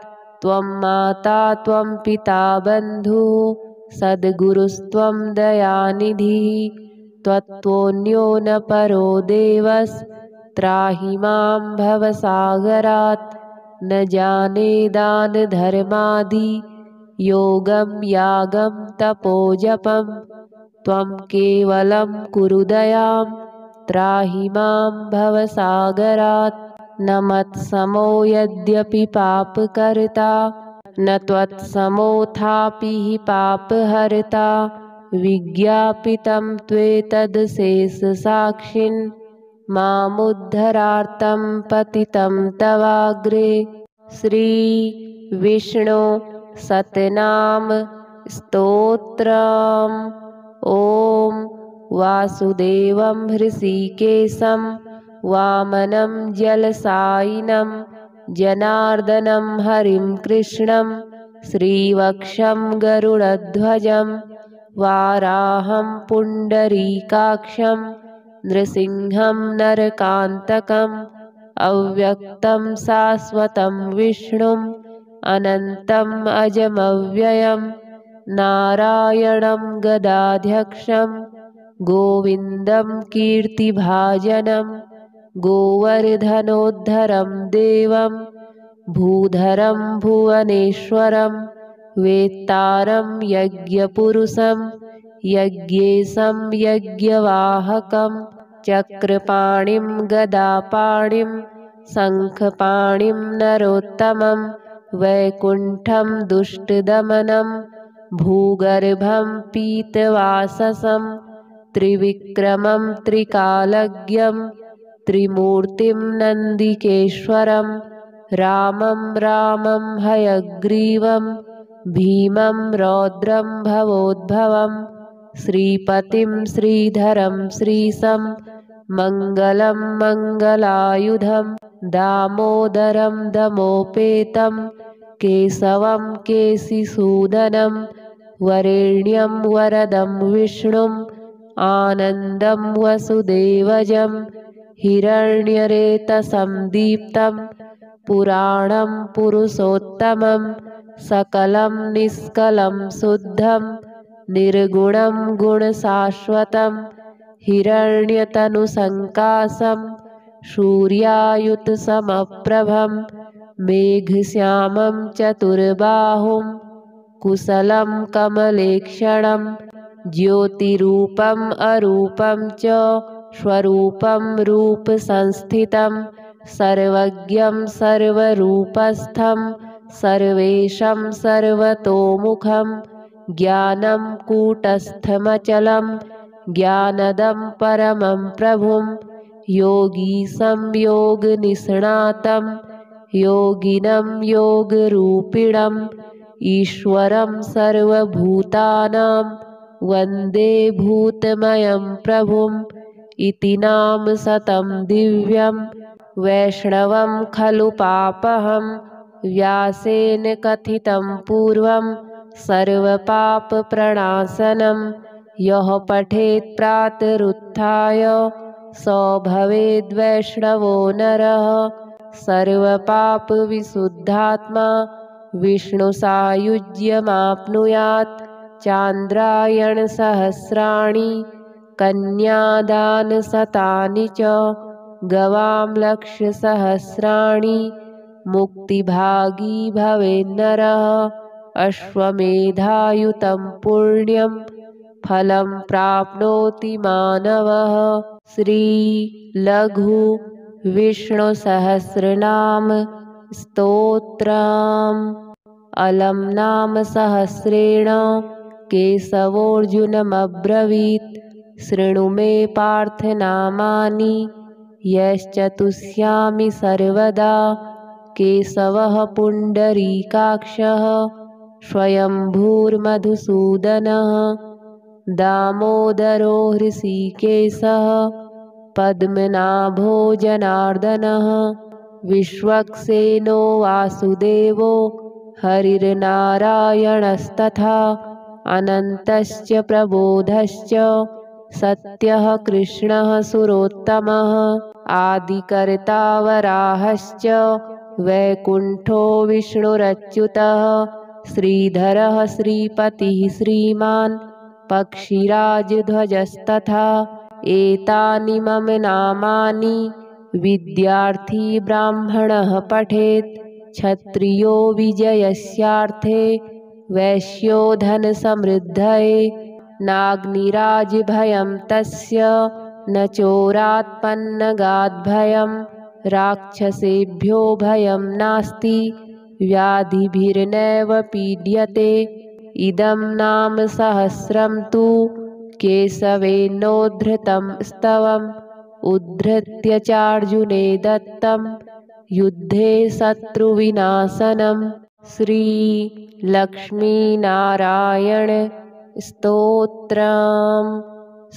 त्वं माता त्वं पिता बन्धुः सद्गुरुस्त्वं दयानिधिः त्वत्तोऽन्यो न परो देवस्त्राहि मां भवसागरात् न जाने दानधर्मादि योगं यागं तपोजपं त्वं केवलं कुरु दयां त्राहि मां भवसागरात् न मत्समो यद्यपि पापकर्ता न त्वत्समोऽथापि हि पापहर्ता विज्ञापितं त्वेतदशेषसाक्षिन् मामुद्धरार्तं पतितं तवाग्रे। श्रीविष्णु सतनाम स्तोत्रम्। ॐ वासुदेवं हृषीकेशं वामनं जलसायिनं जनार्दनं हरिं कृष्णं श्रीवक्षं गरुडध्वजं वाराहं पुण्डरीकाक्षं नृसिंहं नरकान्तकम् अव्यक्तं शाश्वतं विष्णुम् अनन्तम् अजमव्ययं नारायणं गदाध्यक्षं गोविन्दं कीर्तिभाजनं गोवर्धनोद्धरं देवं भूधरं भुवनेश्वरं वेत्तारं यज्ञपुरुषं यज्ञेशं यज्ञवाहकं चक्रपाणिं गदापाणिं शङ्खपाणिं नरोत्तमं वैकुण्ठं दुष्टदमनं भूगर्भं पीतवाससं त्रिविक्रमं त्रिकालज्ञं त्रिमूर्तिं नन्दिकेश्वरं रामं रामं हयग्रीवं भीमं रौद्रं भवोद्भवं श्रीपतिं श्रीधरं श्रीशं मङ्गलं मङ्गलायुधं दामोदरं दमोपेतं केशवं केशिसूदनं वरेण्यं वरदं विष्णुम् आनन्दं वसुदेवजं हिरण्यरेतसं दीप्तं पुराणं पुरुषोत्तमं सकलं निष्कलं शुद्धं निर्गुणं गुणशाश्वतं हिरण्यतनुसङ्काशं सूर्यायुतसमप्रभं मेघश्यामं चतुर्बाहुं कुशलं कमलेक्षणं ज्योतिरूपम् अरूपं च स्वरूपं रूपसंस्थितं सर्वज्ञं सर्वरूपस्थं सर्वेशं सर्वतोमुखं ज्ञानं कूटस्थमचलं ज्ञानदं परमं प्रभुं योगीशं योगनिष्णातं योगिनं योगरूपिणम् ईश्वरं सर्वभूतानां वन्दे भूतमयं प्रभुम् इति नाम शतं दिव्यं वैष्णवं खलु पापहं व्यासेन कथितं पूर्वं सर्वपापप्रणाशनं यः पठेत् प्रातरुत्थाय स भवेद्वैष्णवो नरः सर्वपापविशुद्धात्मा विष्णुसायुज्यमाप्नुयात् चान्द्रायणसहस्राणि कन्यादानशतानि च गवां लक्षसहस्राणि मुक्तिभागी भवेन्नरः अश्वमेधायुतं पुण्यं फलं प्राप्नोति मानवः। श्रीलघु विष्णुसहस्रनाम स्तोत्रम्। अलं नाम सहस्रेण केशवोऽर्जुनमब्रवीत् शृणु मे पार्थ नामानि यश्चतुष्यामि सर्वदा केशवः पुण्डरीकाक्षः स्वयंभूर्मधुसूदनः दामोदरो हृषीकेशः पद्मनाभो जनार्दनः विश्वक्सेनो वासुदेवो हरिर्नारायणस्तथा अनन्तश्च प्रबोधश्च सत्यः कृष्णः सुरोत्तमः आदिकर्ता वराहश्च वैकुण्ठो विष्णुरच्युतः श्रीधरः श्रीपतिः श्रीमान् पक्षिराजध्वजस्तथा एतानि मम नामानि विद्यार्थी ब्राह्मणः पठेत् क्षत्रियो विजयस्यार्थे वैश्यो धनसमृद्धये नाग्निराजभयं तस्य न चोरात्पन्नगाद्भयं राक्षसेभ्यो भयं नास्ति व्याधिभिर्नैव पीड्यते इदं नाम सहस्रं तु केशवेनोद्धृतं स्तवम् उद्धृत्य चार्जुने दत्तं युद्धे शत्रुविनाशनम् श्रीलक्ष्मीनारायण स्तोत्रम्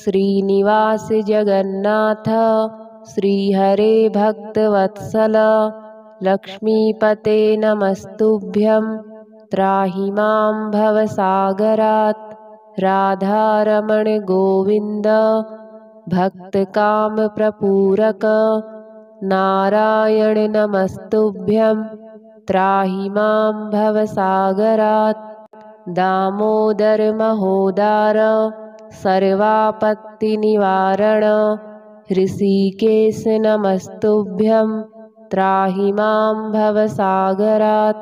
श्रीनिवास जगन्नाथ श्रीहरे भक्तवत्सल लक्ष्मीपते नमस्तुभ्यं त्राहि मां भवसागरात् राधारमण गोविन्द भक्तकामप्रपूरक नारायण नमस्तुभ्यं त्राहि मां भवसागरात् दामोदर महोदार सर्वापत्तिनिवारण ऋषिकेश नमस्तुभ्यं त्राहि मां भवसागरात्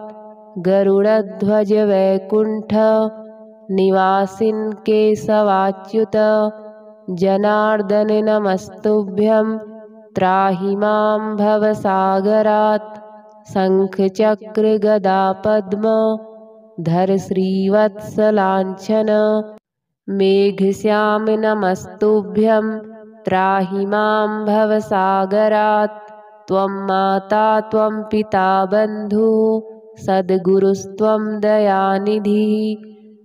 गरुडध्वज वैकुण्ठ निवासिन् केशवाच्युत जनार्दन नमस्तुभ्यं त्राहि मां भवसागरात् शङ्खचक्र गदा पद्म धर श्रीवत्सलाञ्छन मेघश्याम नमस्तुभ्यं त्राहि मां भवसागरात् त्वं माता त्वं पिता बन्धुः सद्गुरुस्त्वं दयानिधिः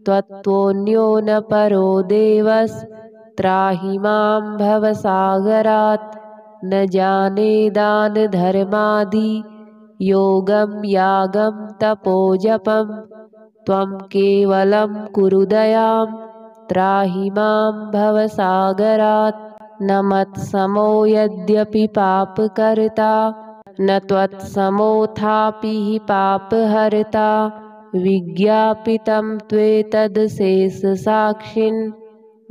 त्वत्तोऽन्यो न परो देवस् त्राहि मां भवसागरात् न जाने दान धर्मादि योगं यागं तपोजपं त्वं केवलं कुरु दयां त्राहि मां भवसागरात् न मत्समो यद्यपि पापकर्ता न त्वत्समोऽथापि हि पापहर्ता विज्ञापितं त्वेतदशेषसाक्षिन्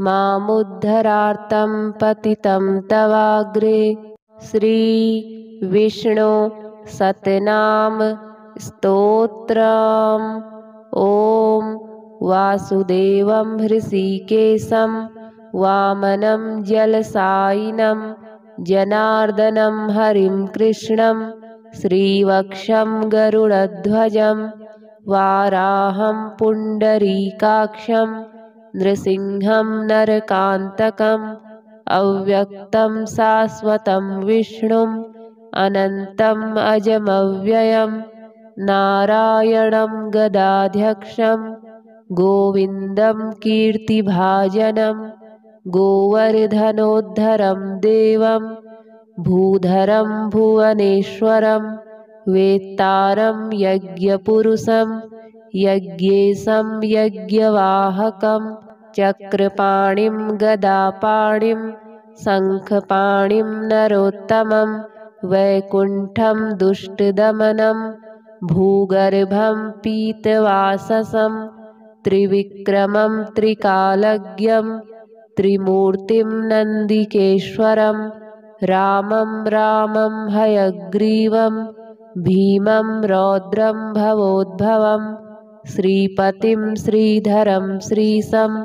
मामुद्धरार्तं पतितं तवाग्रे श्रीविष्णु सतनाम स्तोत्रम् ॐ वासुदेवं हृषीकेशं वामनं जलसायिनं जनार्दनं हरिं कृष्णं श्रीवक्षं गरुडध्वजं वाराहं पुण्डरीकाक्षं नृसिंहं नरकान्तकम् अव्यक्तं शाश्वतं विष्णुम् अनन्तम् अजमव्ययं नारायणं गदाध्यक्षं गोविन्दं कीर्तिभाजनं गोवर्धनोद्धरं देवं भूधरं भुवनेश्वरं वेत्तारं यज्ञपुरुषं यज्ञेशं यज्ञवाहकं चक्रपाणिं गदापाणिं शङ्खपाणिं नरोत्तमं वैकुण्ठं दुष्टदमनं भूगर्भं पीतवाससं त्रिविक्रमं त्रिकालज्ञं त्रिमूर्तिं नन्दिकेश्वरं रामं रामं हयग्रीवं भीमं रौद्रं भवोद्भवं श्रीपतिं श्रीधरं श्रीशं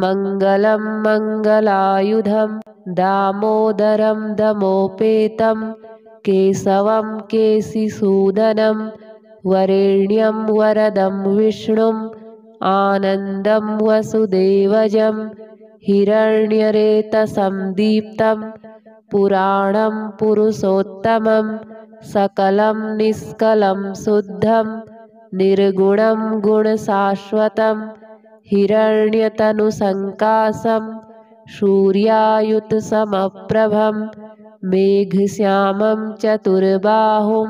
मङ्गलं मङ्गलायुधं दामोदरं दमोपेतं केशवं केशिसूदनं वरेण्यं वरदं विष्णुम् आनन्दं वसुदेवजं हिरण्यरेतसं दीप्तं पुराणं पुरुषोत्तमं सकलं निष्कलं शुद्धं निर्गुणं गुणशाश्वतं हिरण्यतनुसङ्काशं सूर्यायुतसमप्रभं मेघश्यामं चतुर्बाहुं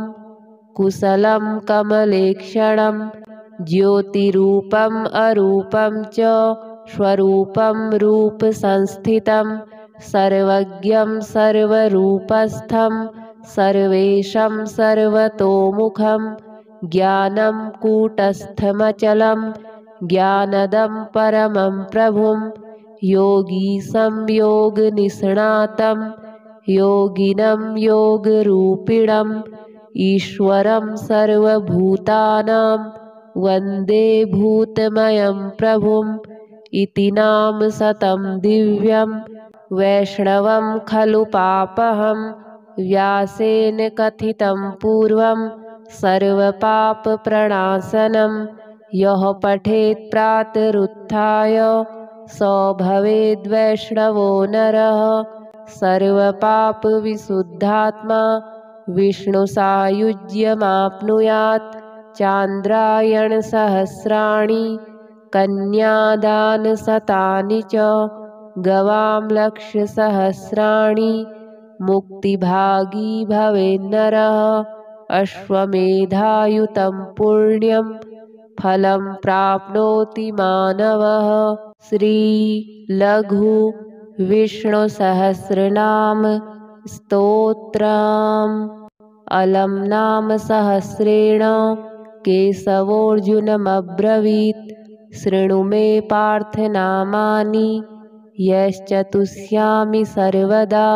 कुशलं कमलेक्षणं ज्योतिरूपम् अरूपं च स्वरूपं रूपसंस्थितं सर्वज्ञं सर्वरूपस्थं सर्वेशं सर्वतोमुखं ज्ञानं कूटस्थमचलं ज्ञानदं परमं प्रभुं योगी संयोगनिष्णातं योगिनं योगरूपिणम् ईश्वरं सर्वभूतानां वन्दे भूतमयं प्रभुम् इति नाम शतं दिव्यं वैष्णवं खलु पापहं व्यासेन कथितं पूर्वं सर्वपापप्रणाशनं यः पठेत् प्रातरुत्थाय स भवेद्वैष्णवो नरः सर्वपापविशुद्धात्मा विष्णुसायुज्यमाप्नुयात् चान्द्रायणसहस्राणि कन्यादानशतानि च गवां लक्षसहस्राणि मुक्तिभागी भवेन्नरः अश्वमेधायुतं पुण्यं फलं प्राप्नोति मानवः। श्रीलघु विष्णुसहस्रनाम स्तोत्रम्। अलं नाम सहस्रेण केशवोऽर्जुनमब्रवीत् शृणु मे पार्थ नामानि यश्चतुष्यामि सर्वदा।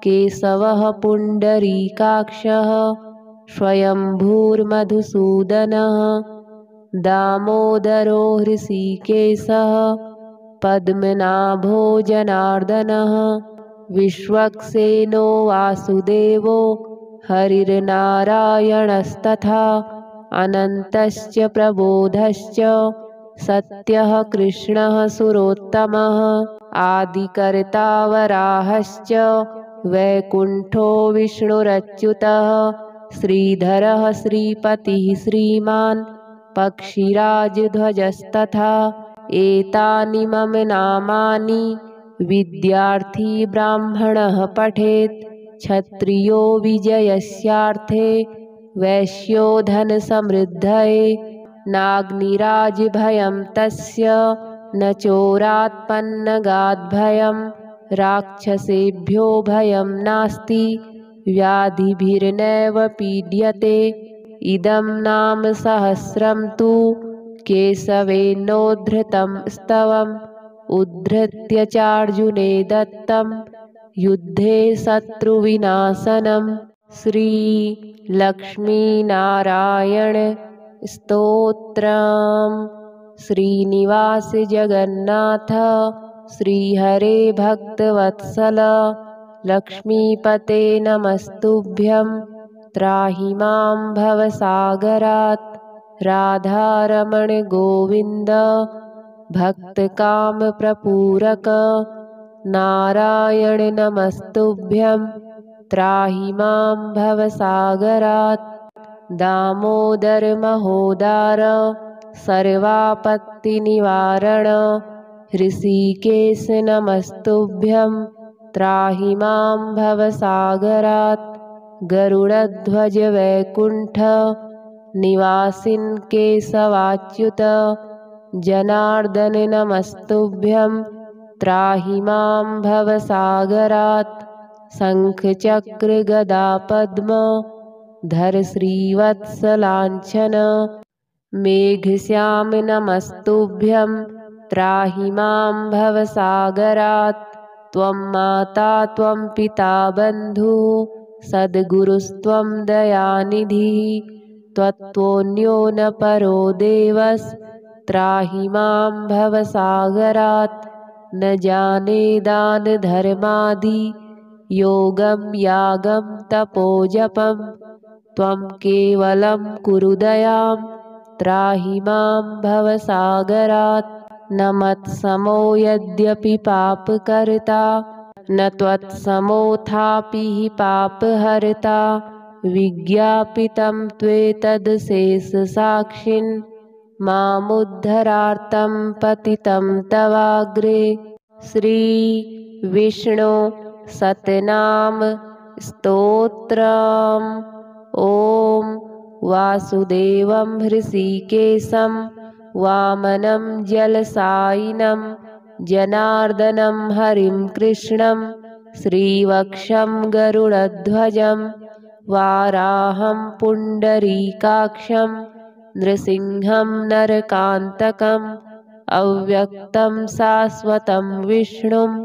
केशवः पुण्डरीकाक्षः स्वयंभूर्मधुसूदनः दामोदरो हृषीकेशः पद्मनाभो जनार्दनः विश्वक्सेनो वासुदेवो हरिर्नारायणस्तथा अनन्तश्च प्रबोधश्च सत्यः कृष्णः सुरोत्तमः आदिकर्ता वराहश्च वैकुण्ठो विष्णुरच्युतः श्रीधरः श्रीपतिः श्रीमान् पक्षिराजध्वजस्तथा एतानि मम नामानि विद्यार्थी ब्राह्मणः पठेत् क्षत्रियो विजयस्यार्थे वैश्यो धनसमृद्धये नाग्निराजभयं तस्य न चोरात्पन्नगाद्भयं राक्षसेभ्यो भयं नास्ति व्याधिभिर्नैव पीड्यते। इदं नाम सहस्रं तु केशवेनोद्धृतं स्तवम् उद्धृत्य चार्जुने दत्तं युद्धे शत्रुविनाशनम्। श्रीलक्ष्मीनारायण स्तोत्रम्। श्रीनिवास जगन्नाथ श्रीहरे भक्तवत्सल लक्ष्मीपते नमस्तुभ्यं त्राहि मां भवसागरात्। राधारमण गोविन्द भक्तकामप्रपूरक नारायण नमस्तुभ्यं त्राहि मां भवसागरात्। दामोदर महोदार सर्वापत्तिनिवारण हृषीकेश नमस्तुभ्यं त्राहि मां भवसागरात्। गरुडध्वज वैकुण्ठ निवासिन् केशवाच्युत जनार्दन नमस्तुभ्यं त्राहि मां भवसागरात्। शङ्खचक्र गदा पद्म धर श्रीवत्सलाञ्छन मेघश्याम नमस्तुभ्यं त्राहि मां भवसागरात्। त्वं माता त्वं पिता बन्धुः सद्गुरुस्त्वं दयानिधिः त्वत्तोऽन्यो न परो देवस् त्राहि मां भवसागरात्। न जाने दान धर्मादि योगं यागं तपोजपं त्वं केवलं कुरु दयां त्राहि मां भवसागरात्। न मत्समो यद्यपि पापकर्ता न त्वत्समोऽथापि हि पापहर्ता विज्ञापितं त्वेतदशेषसाक्षिन् मामुद्धरार्तं पतितं तवाग्रे। श्रीविष्णु सतनाम स्तोत्रम्। ॐ वासुदेवं हृषीकेशं वामनं जलसायिनं जनार्दनं हरिं कृष्णं श्रीवक्षं गरुडध्वजं वाराहं पुण्डरीकाक्षं नृसिंहं नरकान्तकम् अव्यक्तं शाश्वतं विष्णुम्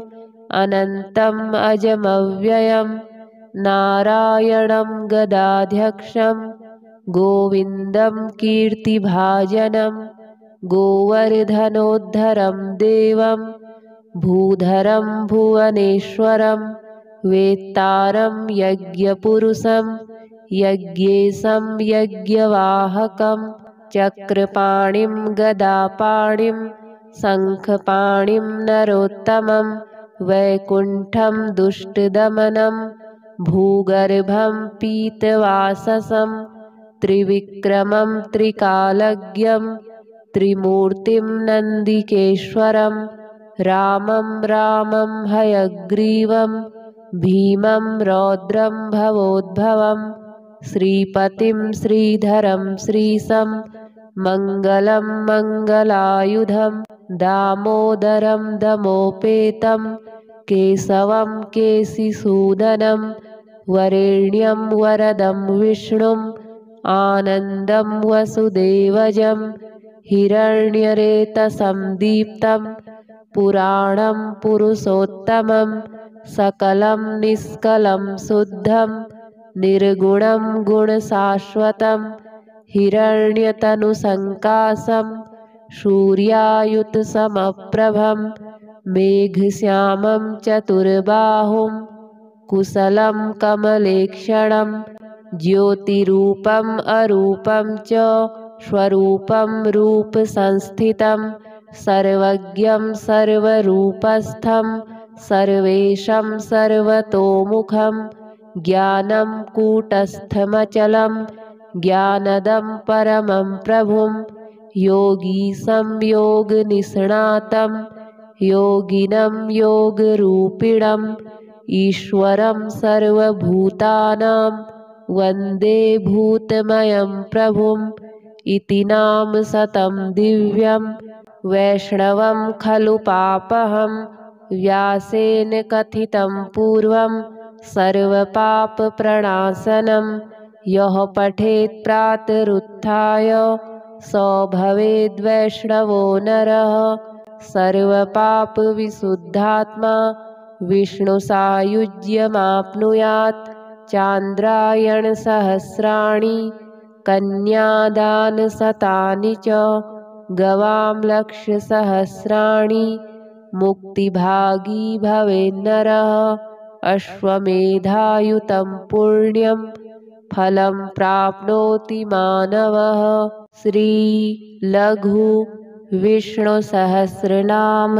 अनन्तम् अजमव्ययम् नारायणं गदाध्यक्षं गोविन्दं कीर्तिभाजनं गोवर्धनोद्धरं देवं भूधरं भुवनेश्वरं वेत्तारं यज्ञपुरुषं यज्ञेशं यज्ञवाहकं चक्रपाणिं गदापाणिं शङ्खपाणिं नरोत्तमं वैकुण्ठं दुष्टदमनं भूगर्भं पीतवाससं त्रिविक्रमं त्रिकालज्ञं त्रिमूर्तिं नन्दिकेश्वरं रामं रामं हयग्रीवं भीमं रौद्रं भवोद्भवं श्रीपतिं श्रीधरं श्रीशं मङ्गलं मङ्गलायुधं दामोदरं दमोपेतं केशवं केशिसूदनं वरेण्यं वरदं विष्णुम् आनन्दं वसुदेवजं हिरण्यरेतसं दीप्तं पुराणं पुरुषोत्तमं सकलं निष्कलं शुद्धं निर्गुणं गुणशाश्वतं हिरण्यतनुसङ्काशं सूर्यायुतसमप्रभं मेघश्यामं चतुर्बाहुं कुशलं कमलेक्षणं ज्योतिरूपम् अरूपं च स्वरूपं रूपसंस्थितं सर्वज्ञं सर्वरूपस्थं सर्वेशं सर्वतोमुखं ज्ञानं कूटस्थमचलं ज्ञानदं परमं प्रभुं योगीशं योगनिष्णातं योगिनं योगरूपिणम् ईश्वरं सर्वभूतानां वन्दे भूतमयं प्रभुम् इति नाम शतं दिव्यं वैष्णवं खलु पापहं व्यासेन कथितं पूर्वं सर्वपापप्रणाशनं यः पठेत् प्रातरुत्थाय स भवेद्वैष्णवो नरः सर्वपापविशुद्धात्मा विष्णुसायुज्यमाप्नुयात् चान्द्रायणसहस्राणि कन्यादानशतानि च गवां लक्षसहस्राणि मुक्तिभागी भवेन्नरः अश्वमेधायुतं पुण्यं फलं प्राप्नोति मानवः श्रीलघु विष्णुसहस्रनाम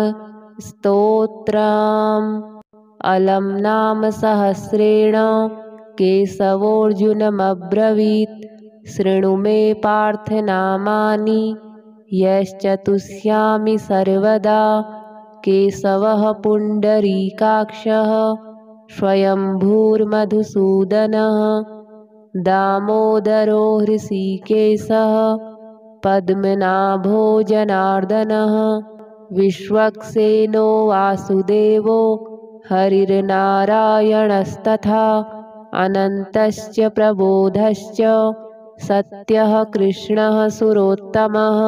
स्तोत्रम् अलं नाम सहस्रेण केशवोऽर्जुनमब्रवीत् शृणु मे पार्थनामानि यश्चतुष्यामि सर्वदा केशवः पुण्डरीकाक्षः स्वयंभूर्मधुसूदनः दामोदरो हृषीकेशः पद्मनाभो जनार्दनः विश्वक्सेनो वासुदेवो हरिर्नारायणस्तथा अनन्तश्च प्रबोधश्च सत्यः कृष्णः सुरोत्तमः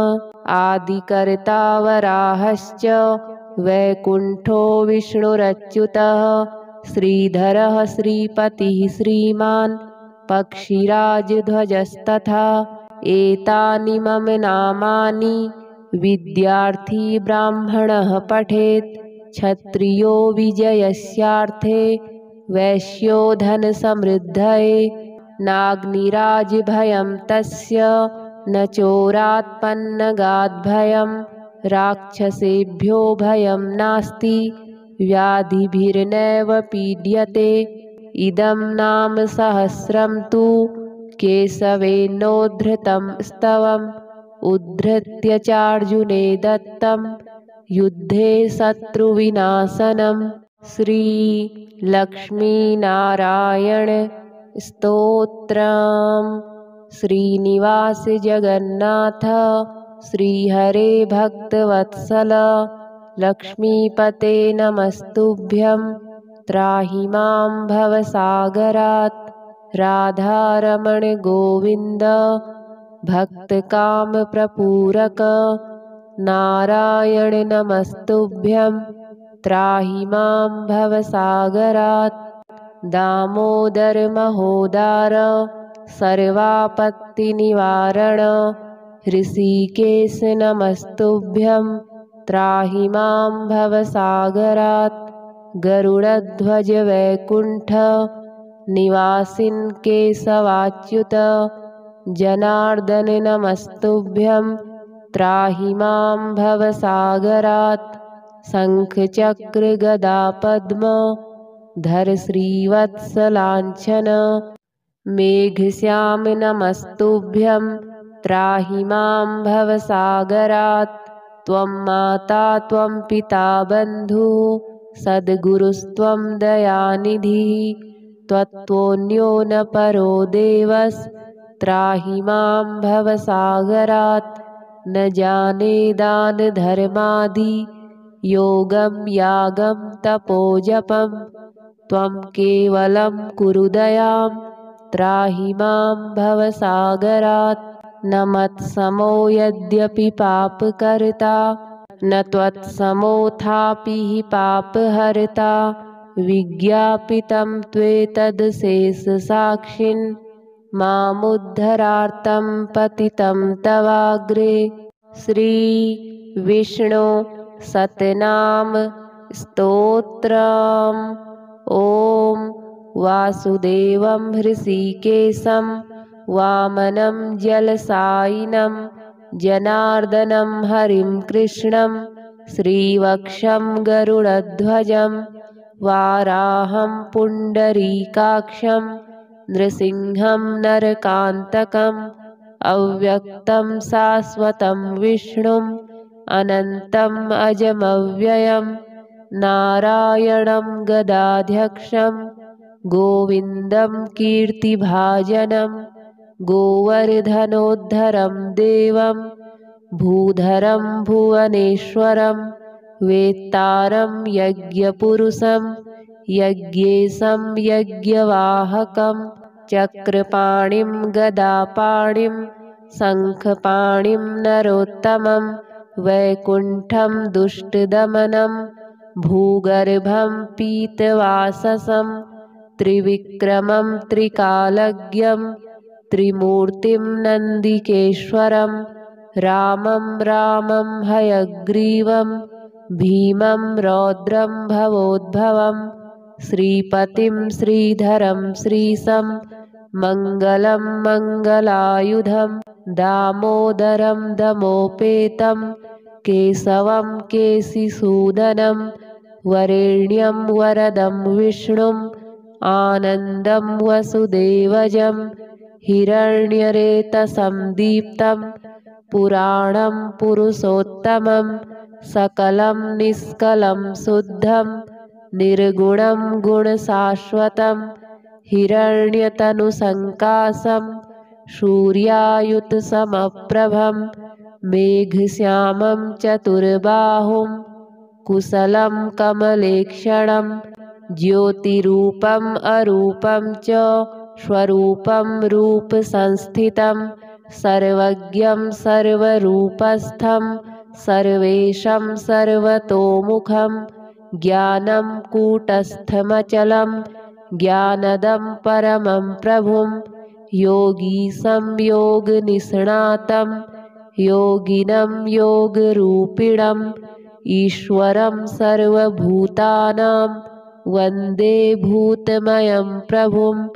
आदिकर्ता वराहश्च वैकुण्ठो विष्णुरच्युतः श्रीधरः श्रीपतिः श्रीमान् पक्षिराजध्वजस्तथा एतानि मम नामानि विद्यार्थी ब्राह्मणः पठेत् क्षत्रियो विजयस्यार्थे वैश्यो धनसमृद्धये नाग्निराजभयं तस्य न चोरात्पन्नगाद्भयं राक्षसेभ्यो भयं नास्ति व्याधिभिर्नैव पीड्यते इदं नाम सहस्रं तु केशवेनोद्धृतं स्तवम् उद्धृत्य चार्जुने दत्तं युद्धे शत्रुविनाशनं श्रीलक्ष्मीनारायण स्तोत्रम् श्रीनिवास जगन्नाथ श्रीहरे भक्तवत्सल लक्ष्मीपते नमस्तुभ्यं त्राहि मां भवसागरात् राधारमण गोविन्द भक्तकामप्रपूरक नारायण नमस्तुभ्यं त्राहि मां भवसागरात् दामोदर महोदार सर्वापत्तिनिवारण ऋषिकेश नमस्तुभ्यं त्राहि मां भवसागरात् गरुडध्वज वैकुण्ठ निवासिन् केशवाच्युत जनार्दन नमस्तुभ्यं त्राहि मां भवसागरात् शङ्खचक्र गदा पद्म धर श्रीवत्सलाञ्छन मेघश्याम नमस्तुभ्यं त्राहि मां भवसागरात् त्वं माता त्वं पिता बन्धुः सद्गुरुस्त्वं दयानिधिः त्वत्तोऽन्यो न परो देवस्त्राहि मां भवसागरात् न जाने दान धर्मादि योगं यागं तपोजपं त्वं केवलं कुरु दयां त्राहि मां भवसागरात् न मत्समो यद्यपि पापकर्ता न त्वत्समोऽथापि हि पापहर्ता विज्ञापितं त्वेतदशेषसाक्षिन् मामुद्धरार्तं पतितं तवाग्रे श्रीविष्णु सतनाम स्तोत्रम्। ॐ वासुदेवं हृषीकेशं वामनं जलसायिनं जनार्दनं हरिं कृष्णं श्रीवक्षं गरुडध्वजं वाराहं पुण्डरीकाक्षं नृसिंहं नरकान्तकम् अव्यक्तं शाश्वतं विष्णुम् अनन्तम् अजमव्ययं नारायणं गदाध्यक्षं गोविन्दं कीर्तिभाजनं गोवर्धनोद्धरं देवं भूधरं भुवनेश्वरं वेत्तारं यज्ञपुरुषं यज्ञेशं यज्ञवाहकं चक्रपाणिं गदापाणिं शङ्खपाणिं नरोत्तमं वैकुण्ठं दुष्टदमनं भूगर्भं पीतवाससं त्रिविक्रमं त्रिकालज्ञं त्रिमूर्तिं नन्दिकेश्वरं रामं रामं हयग्रीवं भीमं रौद्रं भवोद्भवं श्रीपतिं श्रीधरं श्रीशं मङ्गलं मङ्गलायुधं दामोदरं दमोपेतं केशवं केशिसूदनं वरेण्यं वरदं विष्णुम् आनन्दं वसुदेवजं हिरण्यरेतसं दीप्तं पुराणं पुरुषोत्तमं सकलं निष्कलं शुद्धं निर्गुणं गुणशाश्वतं हिरण्यतनुसङ्काशं सूर्यायुतसमप्रभं मेघश्यामं चतुर्बाहुं कुशलं कमलेक्षणं ज्योतिरूपम् अरूपं च स्वरूपं रूपसंस्थितं सर्वज्ञं सर्वरूपस्थं सर्वेशं सर्वतोमुखं ज्ञानं कूटस्थमचलं ज्ञानदं परमं प्रभुं योगीशं योगनिष्णातं योगिनं योगरूपिणम् ईश्वरं सर्वभूतानां वन्दे भूतमयं प्रभुम्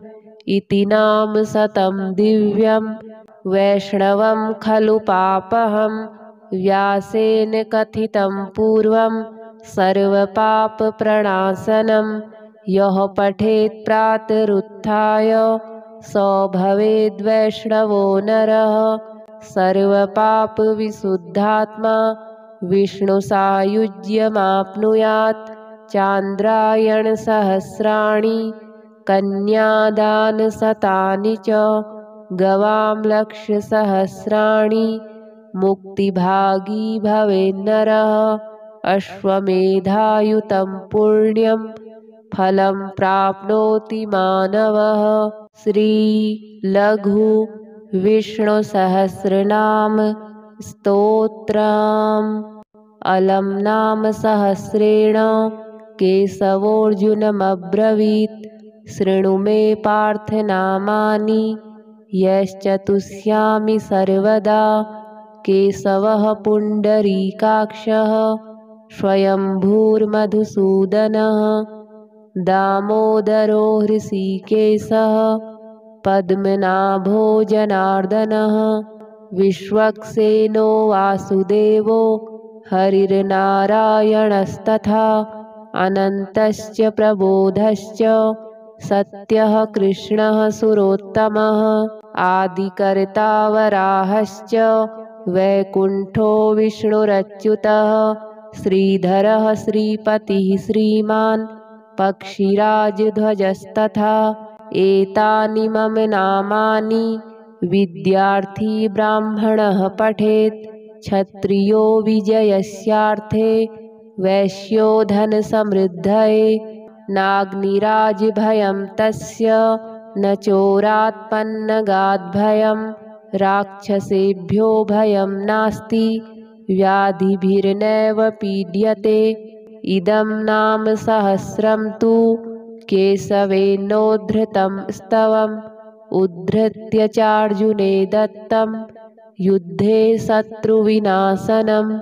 इति नाम शतं दिव्यं वैष्णवं खलु पापहं व्यासेन कथितं पूर्वं सर्वपापप्रणाशनं यः पठेत् प्रातरुत्थाय स भवेद्वैष्णवो नरः सर्वपापविशुद्धात्मा विष्णुसायुज्यमाप्नुयात् चान्द्रायणसहस्राणि कन्यादानशतानि च गवां लक्षसहस्राणि मुक्तिभागी भवेन्नरः अश्वमेधायुतं पुण्यं फलं प्राप्नोति मानवः। श्रीलघु विष्णुसहस्रनाम स्तोत्रम्। अलं नाम सहस्रेण केशवोऽर्जुनमब्रवीत्। शृणु मे पार्थ नामानि यश्चतुष्यामि सर्वदा। केशवः पुण्डरीकाक्षः स्वयंभूर्मधुसूदनः। दामोदरो हृषीकेशः पद्मनाभो जनार्दनः। विश्वक्सेनो वासुदेवो हरिर्नारायणस्तथा। अनन्तश्च प्रबोधश्च सत्यः कृष्णः सुरोत्तमः। आदिकर्ता वराहश्च वैकुण्ठो विष्णुरच्युतः। श्रीधरः श्रीपतिः श्रीमान् पक्षिराजध्वजस्तथा। एतानि मम नामानि विद्यार्थी ब्राह्मणः पठेत्। क्षत्रियो विजयस्यार्थे वैश्यो धनसमृद्धये। नाग्निराजभयं तस्य न चोरात्पन्नगाद्भयं। राक्षसेभ्यो भयं नास्ति व्याधिभिर्नैव पीड्यते। इदं नाम सहस्रं तु केशवेनोद्धृतं स्तवम्। उद्धृत्य चार्जुने दत्तं युद्धे शत्रुविनाशनम्।